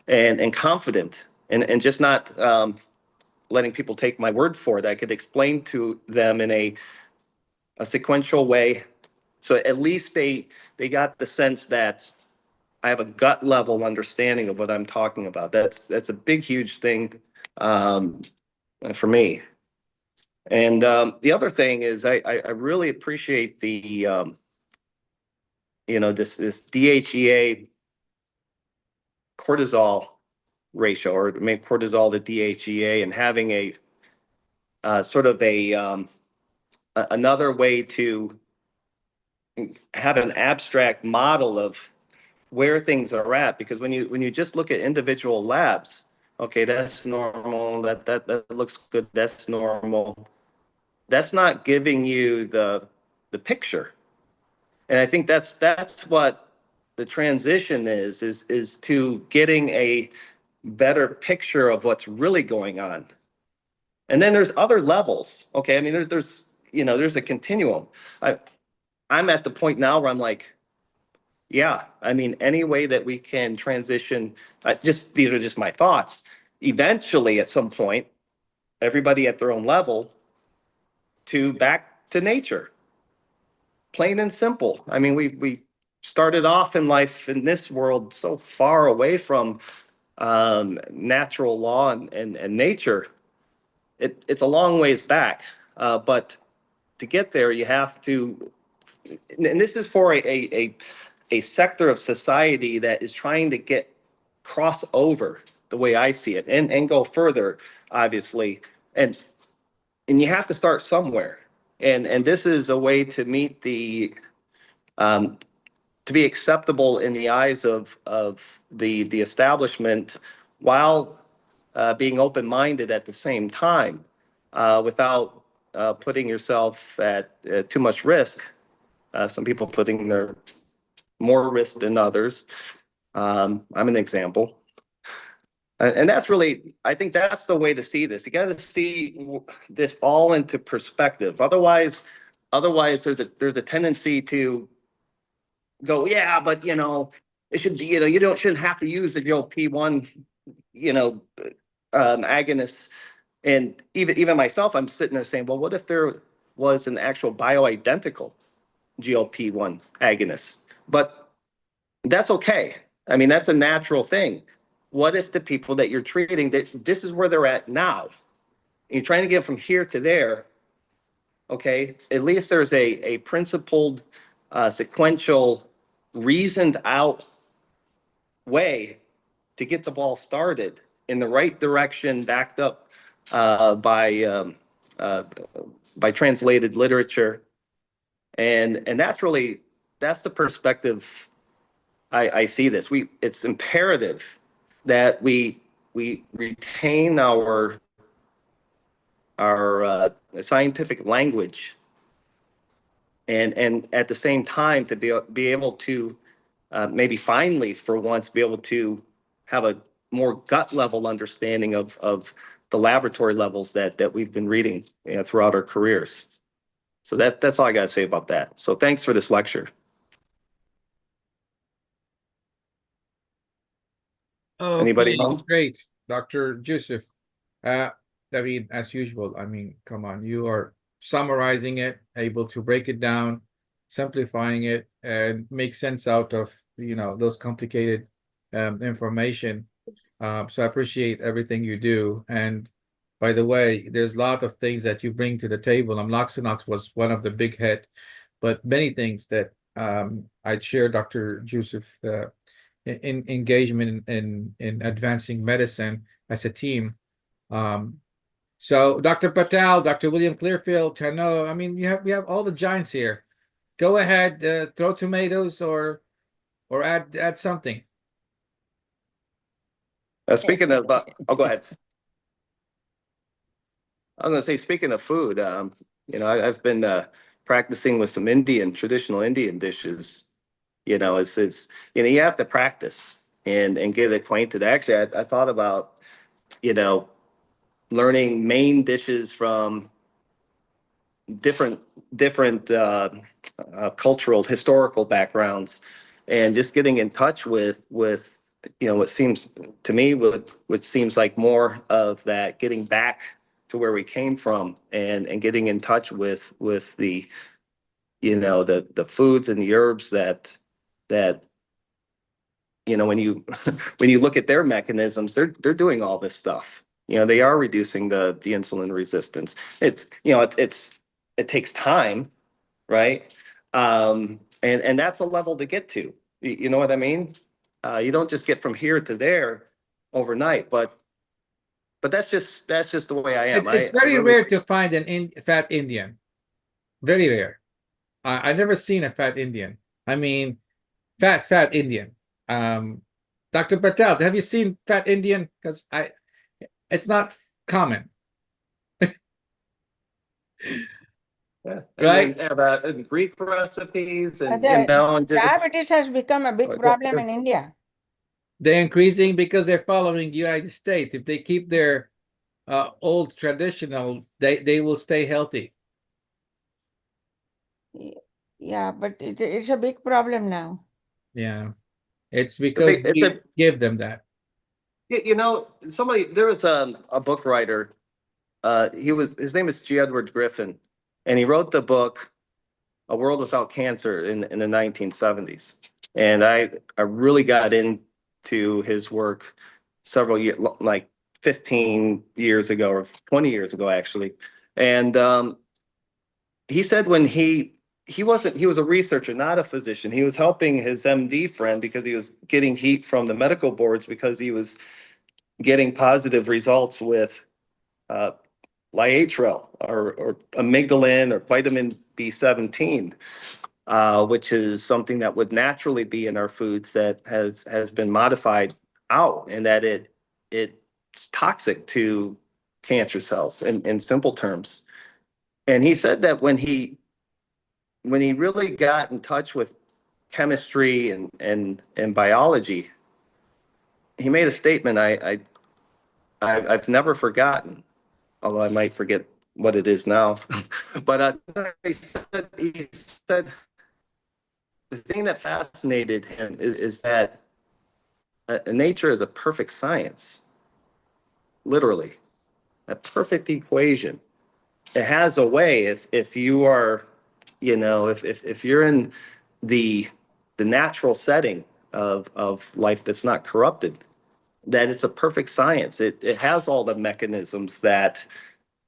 and confident and just not letting people take my word for it. I could explain to them in a sequential way, so at least they got the sense that I have a gut level understanding of what I'm talking about. That's a big, huge thing for me. And the other thing is I really appreciate the this DHEA cortisol ratio, or maybe cortisol to DHEA, and having a sort of another way to have an abstract model of where things are at. Because when you just look at individual labs, okay, that's normal, that looks good, that's normal, that's not giving you the picture. And I think that's what the transition is to getting a better picture of what's really going on. And then there's other levels. Okay, I mean, there's a continuum. I'm at the point now where I'm like, yeah, I mean, any way that we can transition, these are just my thoughts. Eventually, at some point, everybody at their own level, to back to nature. Plain and simple. I mean, we started off in life in this world so far away from natural law and nature. It's a long ways back, but to get there, you have to, and this is for a sector of society that is trying to cross over, the way I see it, and go further, obviously, and you have to start somewhere, and this is a way to meet to be acceptable in the eyes of the establishment, while being open-minded at the same time, without putting yourself at too much risk. Some people putting their more risk than others. I'm an example. And that's really, I think that's the way to see this. You got to see this all into perspective. Otherwise there's a tendency to go, yeah, but it should be, shouldn't have to use the GLP-1, agonists. And even myself, I'm sitting there saying, well, what if there was an actual bioidentical GLP-1 agonist? But that's okay. I mean, that's a natural thing. What if the people that you're treating, that this is where they're at now, and you're trying to get from here to there? Okay, at least there's a principled, sequential, reasoned out way to get the ball started in the right direction, backed up by translated literature, and that's the perspective I see this. It's imperative that we retain our scientific language, and at the same time to be able to maybe finally, for once, be able to have a more gut level understanding of the laboratory levels that we've been reading throughout our careers. So that's all I got to say about that. So thanks for this lecture. Oh, Anybody okay, else? great, Dr. Joseph. David, as usual, I mean, come on, you are summarizing it, able to break it down, simplifying it, and make sense out of those complicated information. So I appreciate everything you do. And by the way, there's a lot of things that you bring to the table. Amloxanox was one of the big hit, but many things that I'd share, Dr. Joseph, in engagement in advancing medicine as a team. So Dr. Patel, Dr. William Clearfield, Tano, I mean, we have all the giants here. go ahead, throw tomatoes or add something. Speaking of, oh, go ahead. I was gonna say, speaking of food, I've been practicing with some traditional Indian dishes. You have to practice and get acquainted. Actually, I thought about, you know, learning main dishes from different cultural, historical backgrounds, and just getting in touch with what seems to me, which seems like more of that, getting back to where we came from, and getting in touch with the foods and the herbs that when you when you look at their mechanisms, they're doing all this stuff. They are reducing the insulin resistance. It takes time, right? And that's a level to get to. You know what I mean? You don't just get from here to there overnight, but that's just the way I am. It's I very really, rare to find fat Indian. Very rare. I've never seen a fat Indian. I mean, fat Indian. Dr. Patel, have you seen fat Indian? Because it's not common, yeah. right? And Greek recipes, and Diabetes has become a big problem in India. They're increasing because they're following United States. If they keep their old traditional, they will stay healthy. Yeah, but it's a big problem now. Yeah, it's because we give them that. there was a book writer. His name is G. Edward Griffin, and he wrote the book A World Without Cancer in the 1970s. And I really got into his work several years, like 15 years ago or 20 years ago, actually. And he said when he was a researcher, not a physician. He was helping his MD friend because he was getting heat from the medical boards because he was getting positive results with Liatrel or amygdalin or vitamin B17, which is something that would naturally be in our foods that has been modified out, and that it's toxic to cancer cells in simple terms. And he said that when he really got in touch with chemistry and biology, he made a statement I've never forgotten, although I might forget what it is now. But he said the thing that fascinated him is that nature is a perfect science, literally, a perfect equation. It has a way, if you are, if you're in the natural setting of life that's not corrupted, that it's a perfect science. It has all the mechanisms that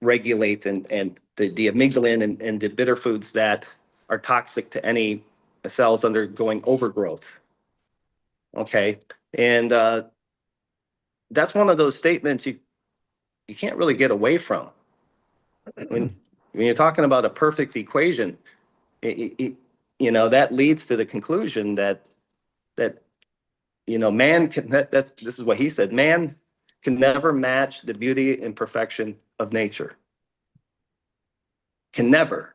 regulate and the amygdalin and the bitter foods that are toxic to any cells undergoing overgrowth. Okay. And that's one of those statements you can't really get away from. When you're talking about a perfect equation, that leads to the conclusion that man can, this is what he said, man can never match the beauty and perfection of nature. Can never.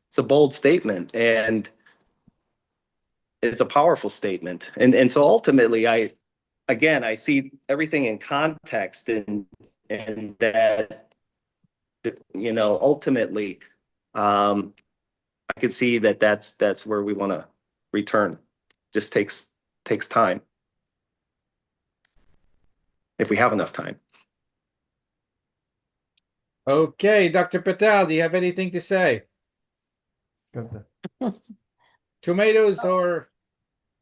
It's a bold statement, and it's a powerful statement. And so ultimately, I see everything in context, and that, ultimately, I could see that that's where we want to return. Just takes time, if we have enough time. Okay, Dr. Patel, do you have anything to say? Tomatoes or?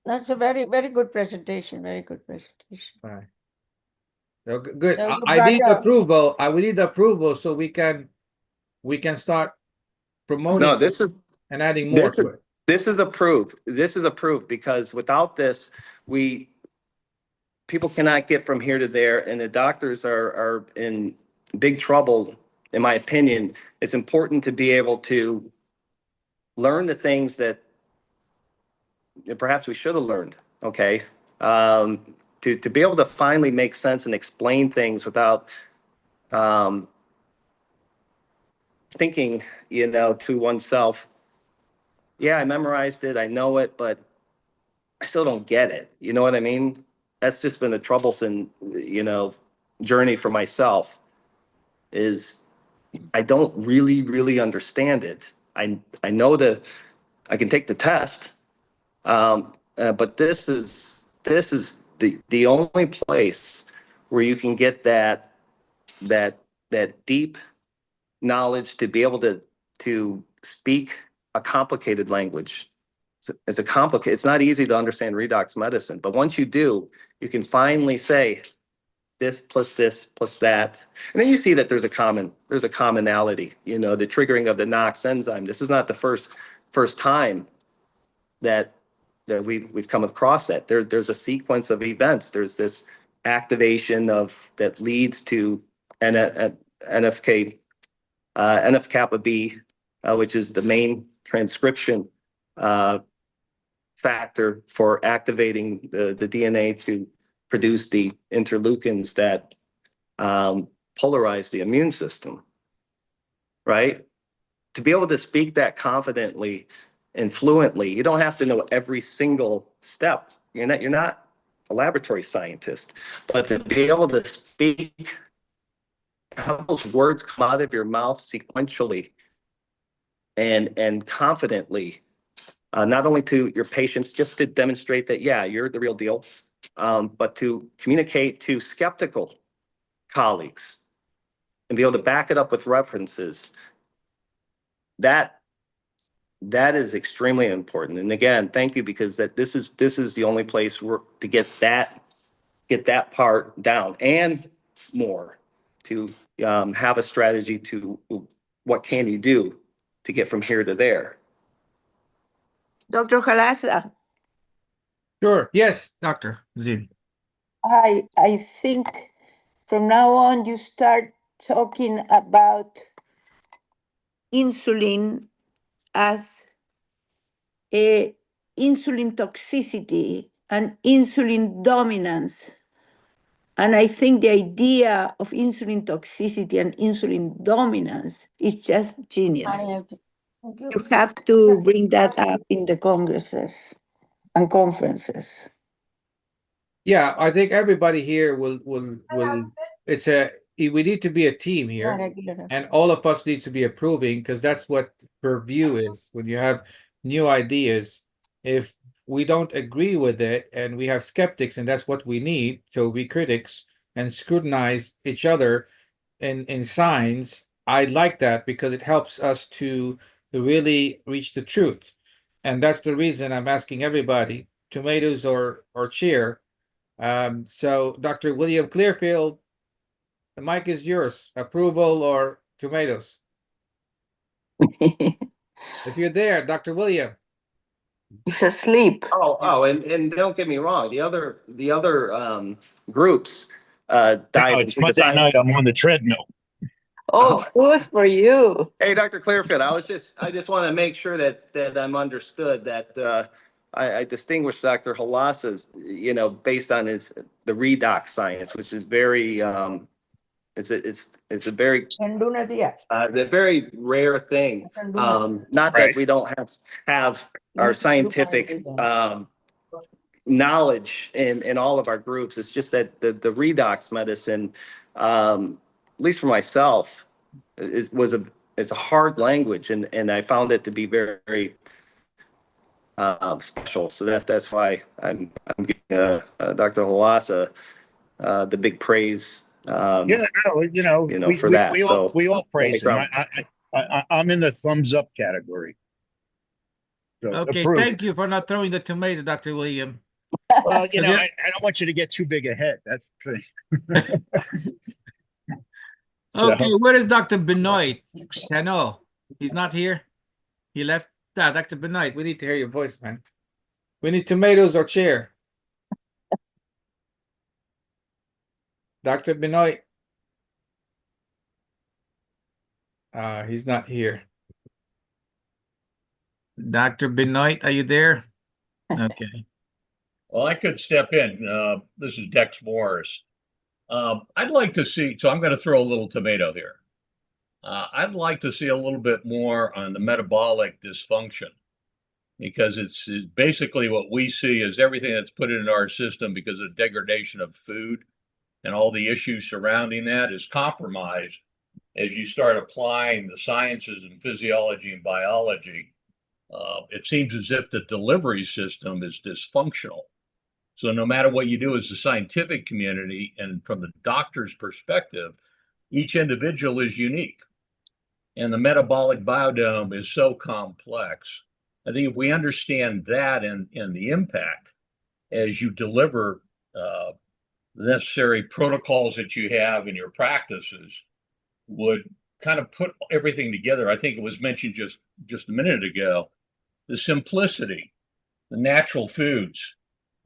That's a very, very good presentation. Very good presentation. Right. So good. So I need approval. We need approval so we can start promoting. No, this is and adding more to it. This is approved. This is approved because without this, people cannot get from here to there, and the doctors are in big trouble. In my opinion, it's important to be able to learn the things that perhaps we should have learned, okay? To be able to finally make sense and explain things without thinking, to oneself, yeah, I memorized it, I know it, but I still don't get it. You know what I mean? That's just been a troublesome, journey for myself, is I don't really understand it. I know I can take the test, but this is the only place where you can get that deep knowledge to be able to speak a complicated language. It's not easy to understand redox medicine, but once you do, you can finally say this plus that. And then you see that there's a commonality, the triggering of the NOx enzyme. This is not the first time that we've come across that. There's a sequence of events. There's this activation that leads to NFK, NF-kappa B, which is the main transcription factor for activating the DNA to produce the interleukins that polarize the immune system, right? To be able to speak that confidently and fluently, you don't have to know every single step. You're not a laboratory scientist, but to be able to speak, have those words come out of your mouth sequentially and confidently, not only to your patients, just to demonstrate that, yeah, you're the real deal, but to communicate to skeptical colleagues and be able to back it up with references. That is extremely important. And again, thank you, because this is the only place to get that part down and more, to have a strategy to what can you do to get from here to there. Dr. Halasa, Sure. Yes, Dr. Zin. I think from now on you start talking about insulin as a insulin toxicity and insulin dominance. And I think the idea of insulin toxicity and insulin dominance is just genius. You have to bring that up in the congresses and conferences. Yeah, I think everybody here will we need to be a team here, and all of us need to be approving, because that's what purview is. When you have new ideas, if we don't agree with it and we have skeptics, and that's what we need, so we critics and scrutinize each other in science. I like that, because it helps us to really reach the truth. And that's the reason I'm asking everybody, tomatoes or chair. So Dr. William Clearfield, the mic is yours. Approval or tomatoes? If you're there, Dr. William. He's asleep. And don't get me wrong, the other groups dive It's into the Monday science. night. I'm on the treadmill. Oh, good for you. Hey, Dr. Clearfield, I just want to make sure that I'm understood, that I distinguish Dr. Halasa's, based on the redox science, which is very it's a very the very rare thing. Not that we don't have our scientific knowledge in all of our groups. It's just that the redox medicine, at least for myself, it's a hard language, and I found it to be very, very special. So that's why I'm giving Dr. Halasa the big praise. Yeah, no, For that. We all praise him. from- I'm in the thumbs up category. So, Okay, approved. thank you for not throwing the tomato, Dr. William. Well, So I don't want you to get too big a head. That's the thing. Okay, where is Dr. Benoit? Tano, he's not here. He left. Dr. Benoit, we need to hear your voice, man. We need tomatoes or chair. Dr. Benoit. He's not here. Dr. Benoit, are you there? Okay. Well, I could step in. This is Dex Morris. I'd like to see, so I'm going to throw a little tomato here. I'd like to see a little bit more on the metabolic dysfunction, because it's basically what we see is everything that's put into our system because of degradation of food and all the issues surrounding that is compromised as you start applying the sciences and physiology and biology. It seems as if the delivery system is dysfunctional. So no matter what you do as a scientific community and from the doctor's perspective, each individual is unique. And the metabolic biodome is so complex. I think if we understand that and the impact as you deliver the necessary protocols that you have in your practices would kind of put everything together. I think it was mentioned just a minute ago, the simplicity, the natural foods,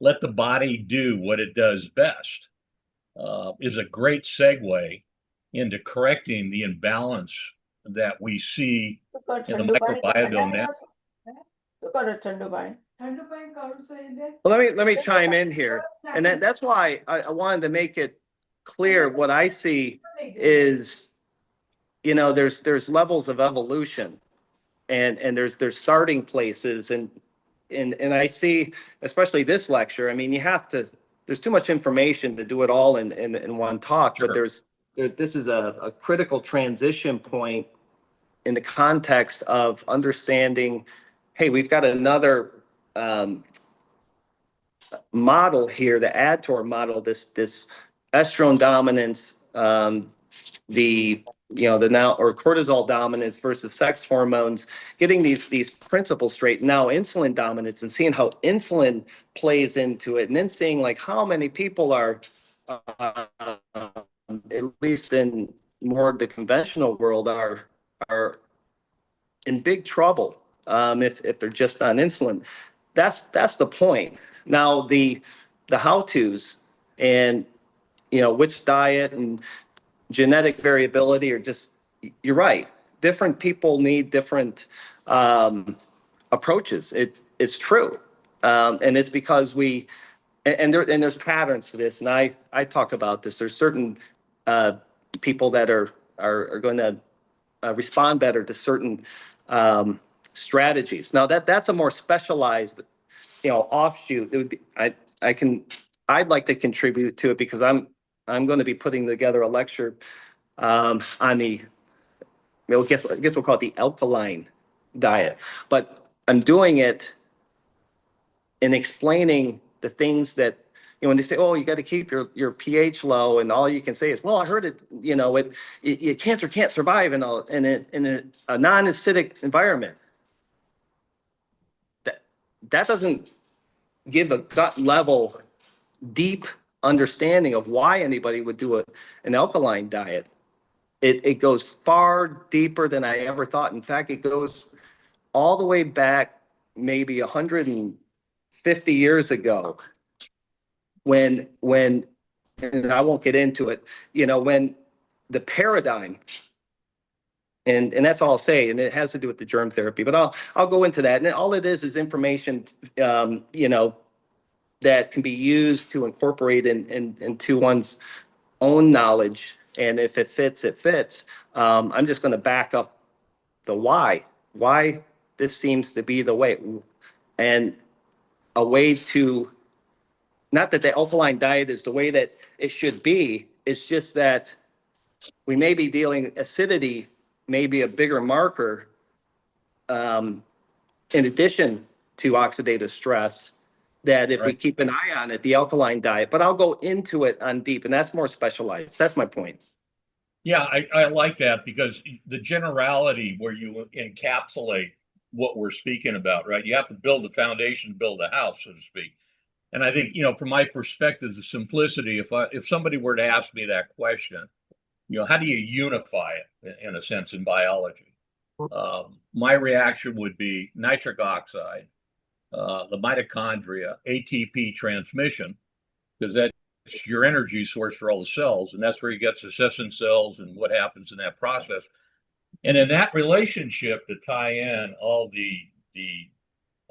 let the body do what it does best, is a great segue into correcting the imbalance that we see in the microbiome now. Well, let me chime in here, and that's why I wanted to make it clear. What I see is, there's levels of evolution, and there's starting places, and I see, especially this lecture. I mean, you have to. There's too much information to do it all in one talk, Sure. but this is a critical transition point in the context of understanding, hey, we've got another model here to add to our model, this estrogen dominance, the now, or cortisol dominance versus sex hormones, getting these principles straight. Now insulin dominance and seeing how insulin plays into it, and then seeing like how many people are at least in more of the conventional world are in big trouble if they're just on insulin. That's the point. Now the how-tos and which diet and genetic variability are just, you're right. Different people need different approaches. It's true, and it's because there's patterns to this, and I talk about this. There's certain people that are going to respond better to certain strategies. Now that's a more specialized, offshoot. It would be, I'd like to contribute to it because I'm going to be putting together a lecture on the, I guess we'll call it the alkaline diet, but I'm doing it in explaining the things that, when they say, oh, you got to keep your pH low, and all you can say is, well, I heard it, cancer can't survive in a non-acidic environment. That doesn't give a gut level, deep understanding of why anybody would do an alkaline diet. It goes far deeper than I ever thought. In fact, it goes all the way back maybe 150 years ago when and I won't get into it, when the paradigm, and that's all I'll say, and it has to do with the germ therapy, but I'll go into that. And all it is information, that can be used to incorporate into one's own knowledge. And if it fits, it fits. I'm just going to back up the why this seems to be the way, and a way to, not that the alkaline diet is the way that it should be. It's just that we may be dealing, acidity may be a bigger marker, in addition to oxidative stress, that if we Right. keep an eye on it, the alkaline diet. But I'll go into it on deep, and that's more specialized. That's my point. Yeah, I like that, because the generality where you encapsulate what we're speaking about, right? You have to build the foundation, build a house, so to speak. And I think, from my perspective, the simplicity, if somebody were to ask me that question, how do you unify it in a sense in biology? My reaction would be nitric oxide, the mitochondria, ATP transmission, because that's your energy source for all the cells, and that's where you get succession cells and what happens in that process. And in that relationship, to tie in all the the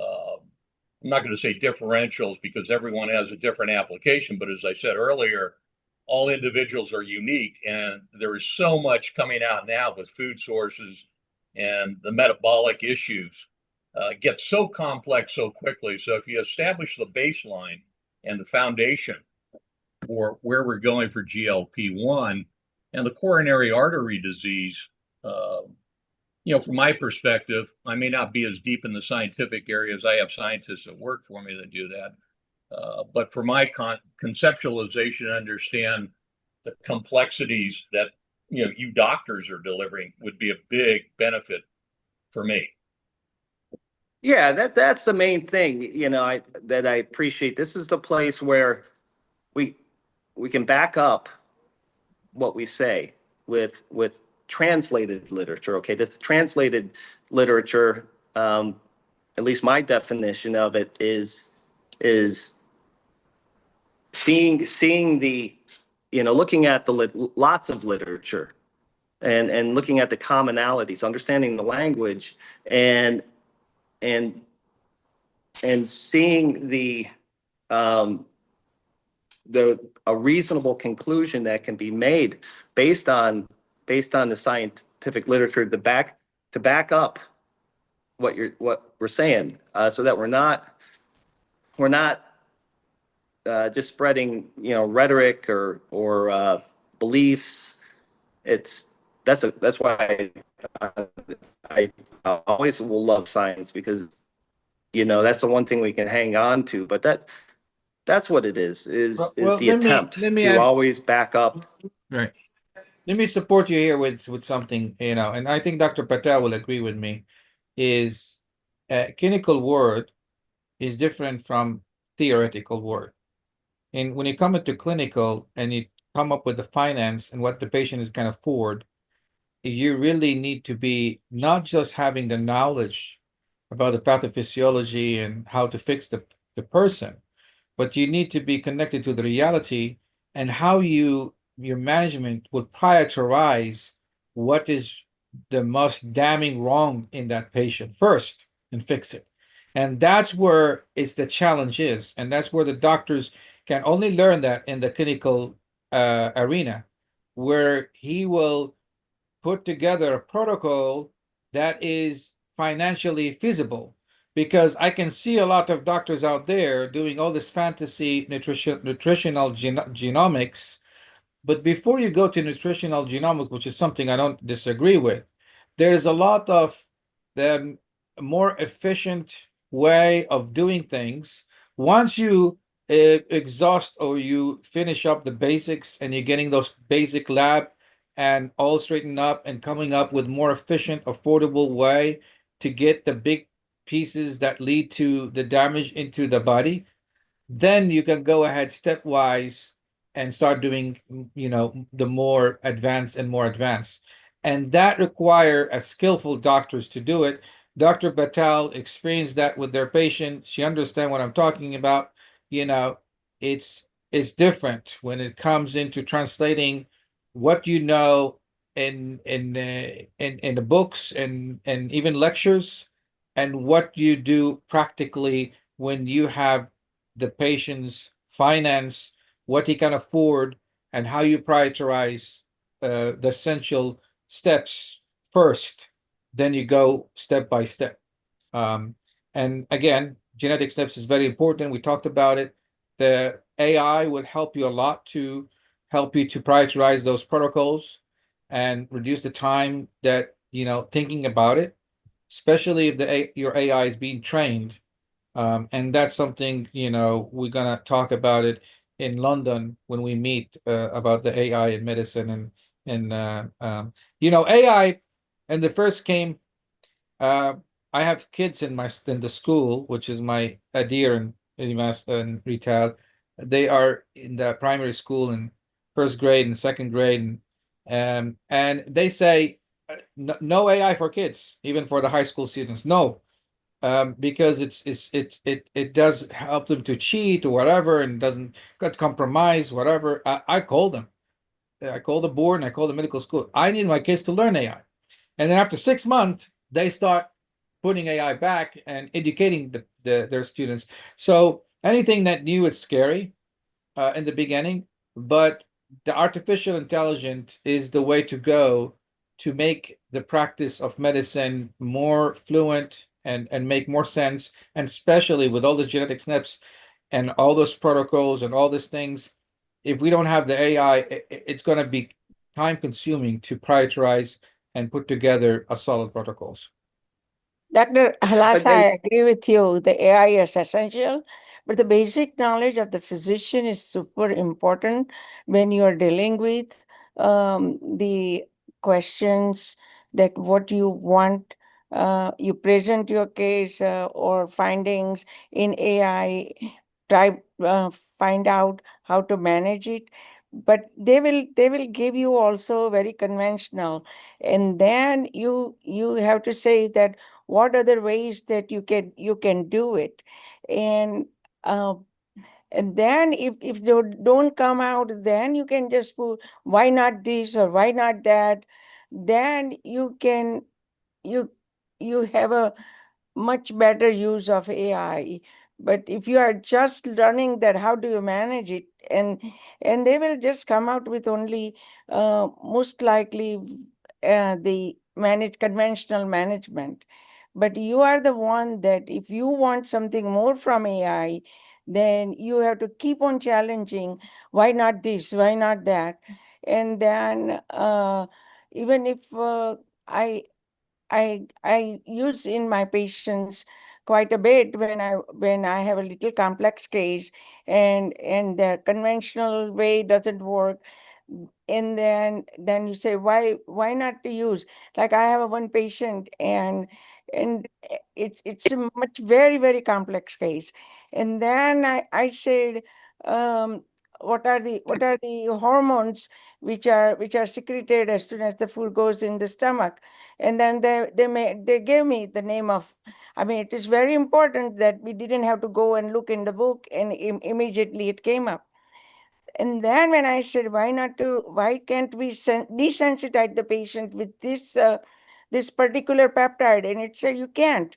I'm not going to say differentials because everyone has a different application, but as I said earlier, all individuals are unique, and there is so much coming out now with food sources and the metabolic issues get so complex so quickly. So if you establish the baseline and the foundation for where we're going for GLP-1 and the coronary artery disease, from my perspective, I may not be as deep in the scientific areas. I have scientists that work for me that do that. But for my conceptualization, understand the complexities that you doctors are delivering would be a big benefit for me. Yeah, that's the main thing, that I appreciate. This is the place where we can back up what we say with translated literature. Okay, this translated literature, at least my definition of it is seeing the, looking at the lots of literature and looking at the commonalities, understanding the language, and seeing a reasonable conclusion that can be made based on the scientific literature to back up what we're saying, so that we're not just spreading rhetoric or beliefs. That's why I always will love science, because that's the one thing we can hang on to. But that's what it is the attempt to always back up. Right. Let me support you here with something, and I think Dr. Patel will agree with me, is clinical word is different from theoretical word. And when you come into clinical and you come up with the finance and what the patient can afford, you really need to be not just having the knowledge about the pathophysiology and how to fix the person, but you need to be connected to the reality and how your management will prioritize what is the most damning wrong in that patient first and fix it. And that's where the challenge is. And that's where the doctors can only learn that in the clinical arena, where he will put together a protocol that is financially feasible. Because I can see a lot of doctors out there doing all this fantasy nutritional genomics, but before you go to nutritional genomics, which is something I don't disagree with, there is a lot of the more efficient way of doing things. Once you exhaust or you finish up the basics and you're getting those basic lab and all straightened up and coming up with more efficient, affordable way to get the big pieces that lead to the damage into the body, then you can go ahead stepwise and start doing, the more advanced and more advanced. And that require a skillful doctors to do it. Dr. Batal experienced that with their patient. She understands what I'm talking about. It's different when it comes into translating what in the books and even lectures, and what you do practically when you have the patient's finance, what he can afford, and how you prioritize the essential steps first. Then you go step by step. And again, genetic steps is very important. We talked about it. The AI would help you a lot to help you to prioritize those protocols and reduce the time that, thinking about it, especially if your AI is being trained. And that's something, we're gonna talk about it in London when we meet about the AI in medicine. And AI, and the first came, I have kids in the school, which is my Adir and Elimas and Rital. They are in the primary school in first grade and second grade, and they say no AI for kids, even for the high school students. No, because it does help them to cheat or whatever, and doesn't got compromise whatever. I call them. I call the board and I call the medical school. I need my kids to learn AI, and then after 6 months they start putting AI back and educating their students. So anything that new is scary in the beginning, but the artificial intelligence is the way to go to make the practice of medicine more fluent and make more sense, and especially with all the genetic SNPs and all those protocols and all these things. If we don't have the AI, it's going to be time consuming to prioritize and put together a solid protocols. Dr. Halasa, And I agree with you. The AI is essential, but the basic knowledge of the physician is super important when you are dealing with the questions that what you want. You present your case or findings in AI, try find out how to manage it. But they will give you also very conventional, and then you have to say that what other ways that you can do it, and uh, and then if they don't come out, then you can just put why not this or why not that. Then you you have a much better use of AI. But if you are just learning that, how do you manage it? And they will just come out with only most likely the conventional management. But you are the one that if you want something more from AI, then you have to keep on challenging. Why not this? Why not that? And then even if I use in my patients quite a bit when I have a little complex case, and the conventional way doesn't work, and then you say why not to use, like I have a one patient, and it's a much very very complex case, and then I said, um, what are the hormones which are secreted as soon as the food goes in the stomach. And then they gave me the name of, I mean, it is very important that we didn't have to go and look in the book, and immediately it came up. And then when I said, why can't we desensitize the patient with this particular peptide? And it said, you can't.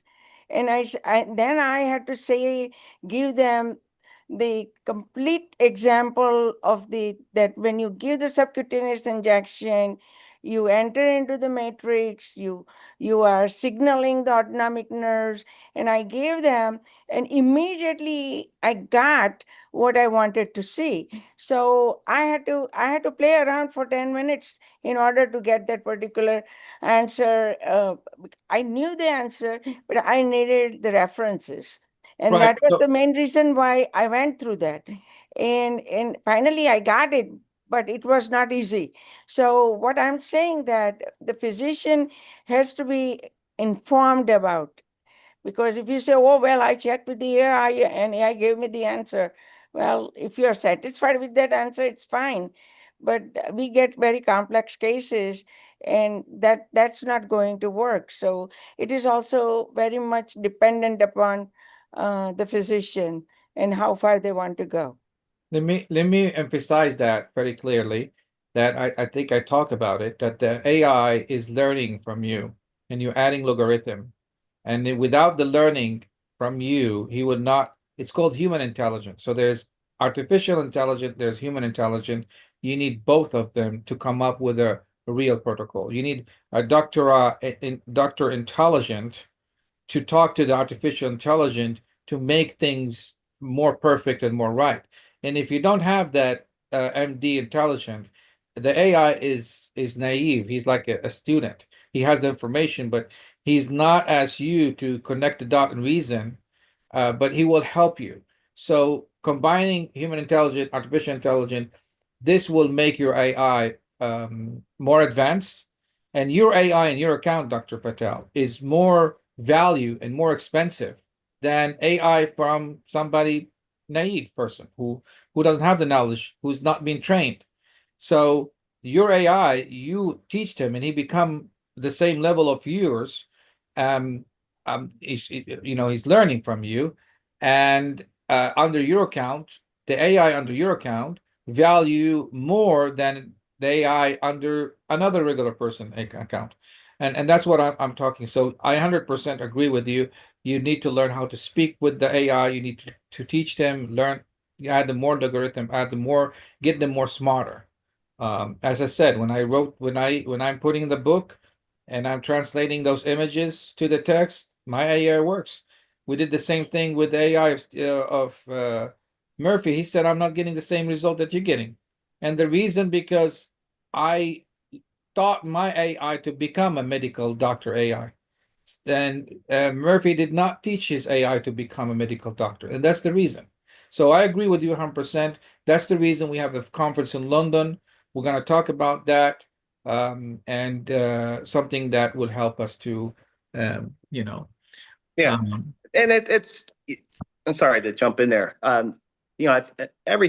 And then I had to say, give them the complete example of that when you give the subcutaneous injection, you enter into the matrix, you are signaling the autonomic nerves. And I gave them, and immediately I got what I wanted to see. So I had to play around for 10 minutes in order to get that particular answer. I knew the answer, but I needed the references. And Right. that was So the main reason why I went through that. And finally I got it, but it was not easy. So what I'm saying, that the physician has to be informed about, because if you say, oh, well, I checked with the AI and AI gave me the answer, well, if you're satisfied with that answer, it's fine. But we get very complex cases, and that's not going to work. So it is also very much dependent upon the physician and how far they want to go. let me emphasize that very clearly, that I think I talk about it, that the AI is learning from you and you're adding logarithm. And without the learning from you, he would not, it's called human intelligence. So there's artificial intelligence, there's human intelligence. You need both of them to come up with a real protocol. You need a doctor intelligent to talk to the artificial intelligence to make things more perfect and more right. And if you don't have that MD intelligent, the AI is naive. He's like a student. He has the information, but he's not as you to connect the dot and reason, but he will help you. So combining human intelligence, artificial intelligence, this will make your AI more advanced. And your AI in your account, Dr. Patel, is more value and more expensive than AI from somebody naive person who doesn't have the knowledge, who's not been trained. So your AI, you teach him, and he become the same level of yours. Um, he's learning from you, and under your account, the AI under your account value more than the AI under another regular person account. And that's what I'm talking. So I 100% agree with you. You need to learn how to speak with the AI. You need to teach them, learn, add them more algorithm, add them more, get them more smarter. As I said, when I'm putting the book and I'm translating those images to the text, my AI works. We did the same thing with the AI of Murphy. He said, I'm not getting the same result that you're getting. And the reason, because I taught my AI to become a medical doctor AI. And Murphy did not teach his AI to become a medical doctor. And that's the reason. So I agree with you 100%. That's the reason we have a conference in London. We're going to talk about that, and something that will help us to, Yeah. And it's, I'm sorry to jump in there. You know, every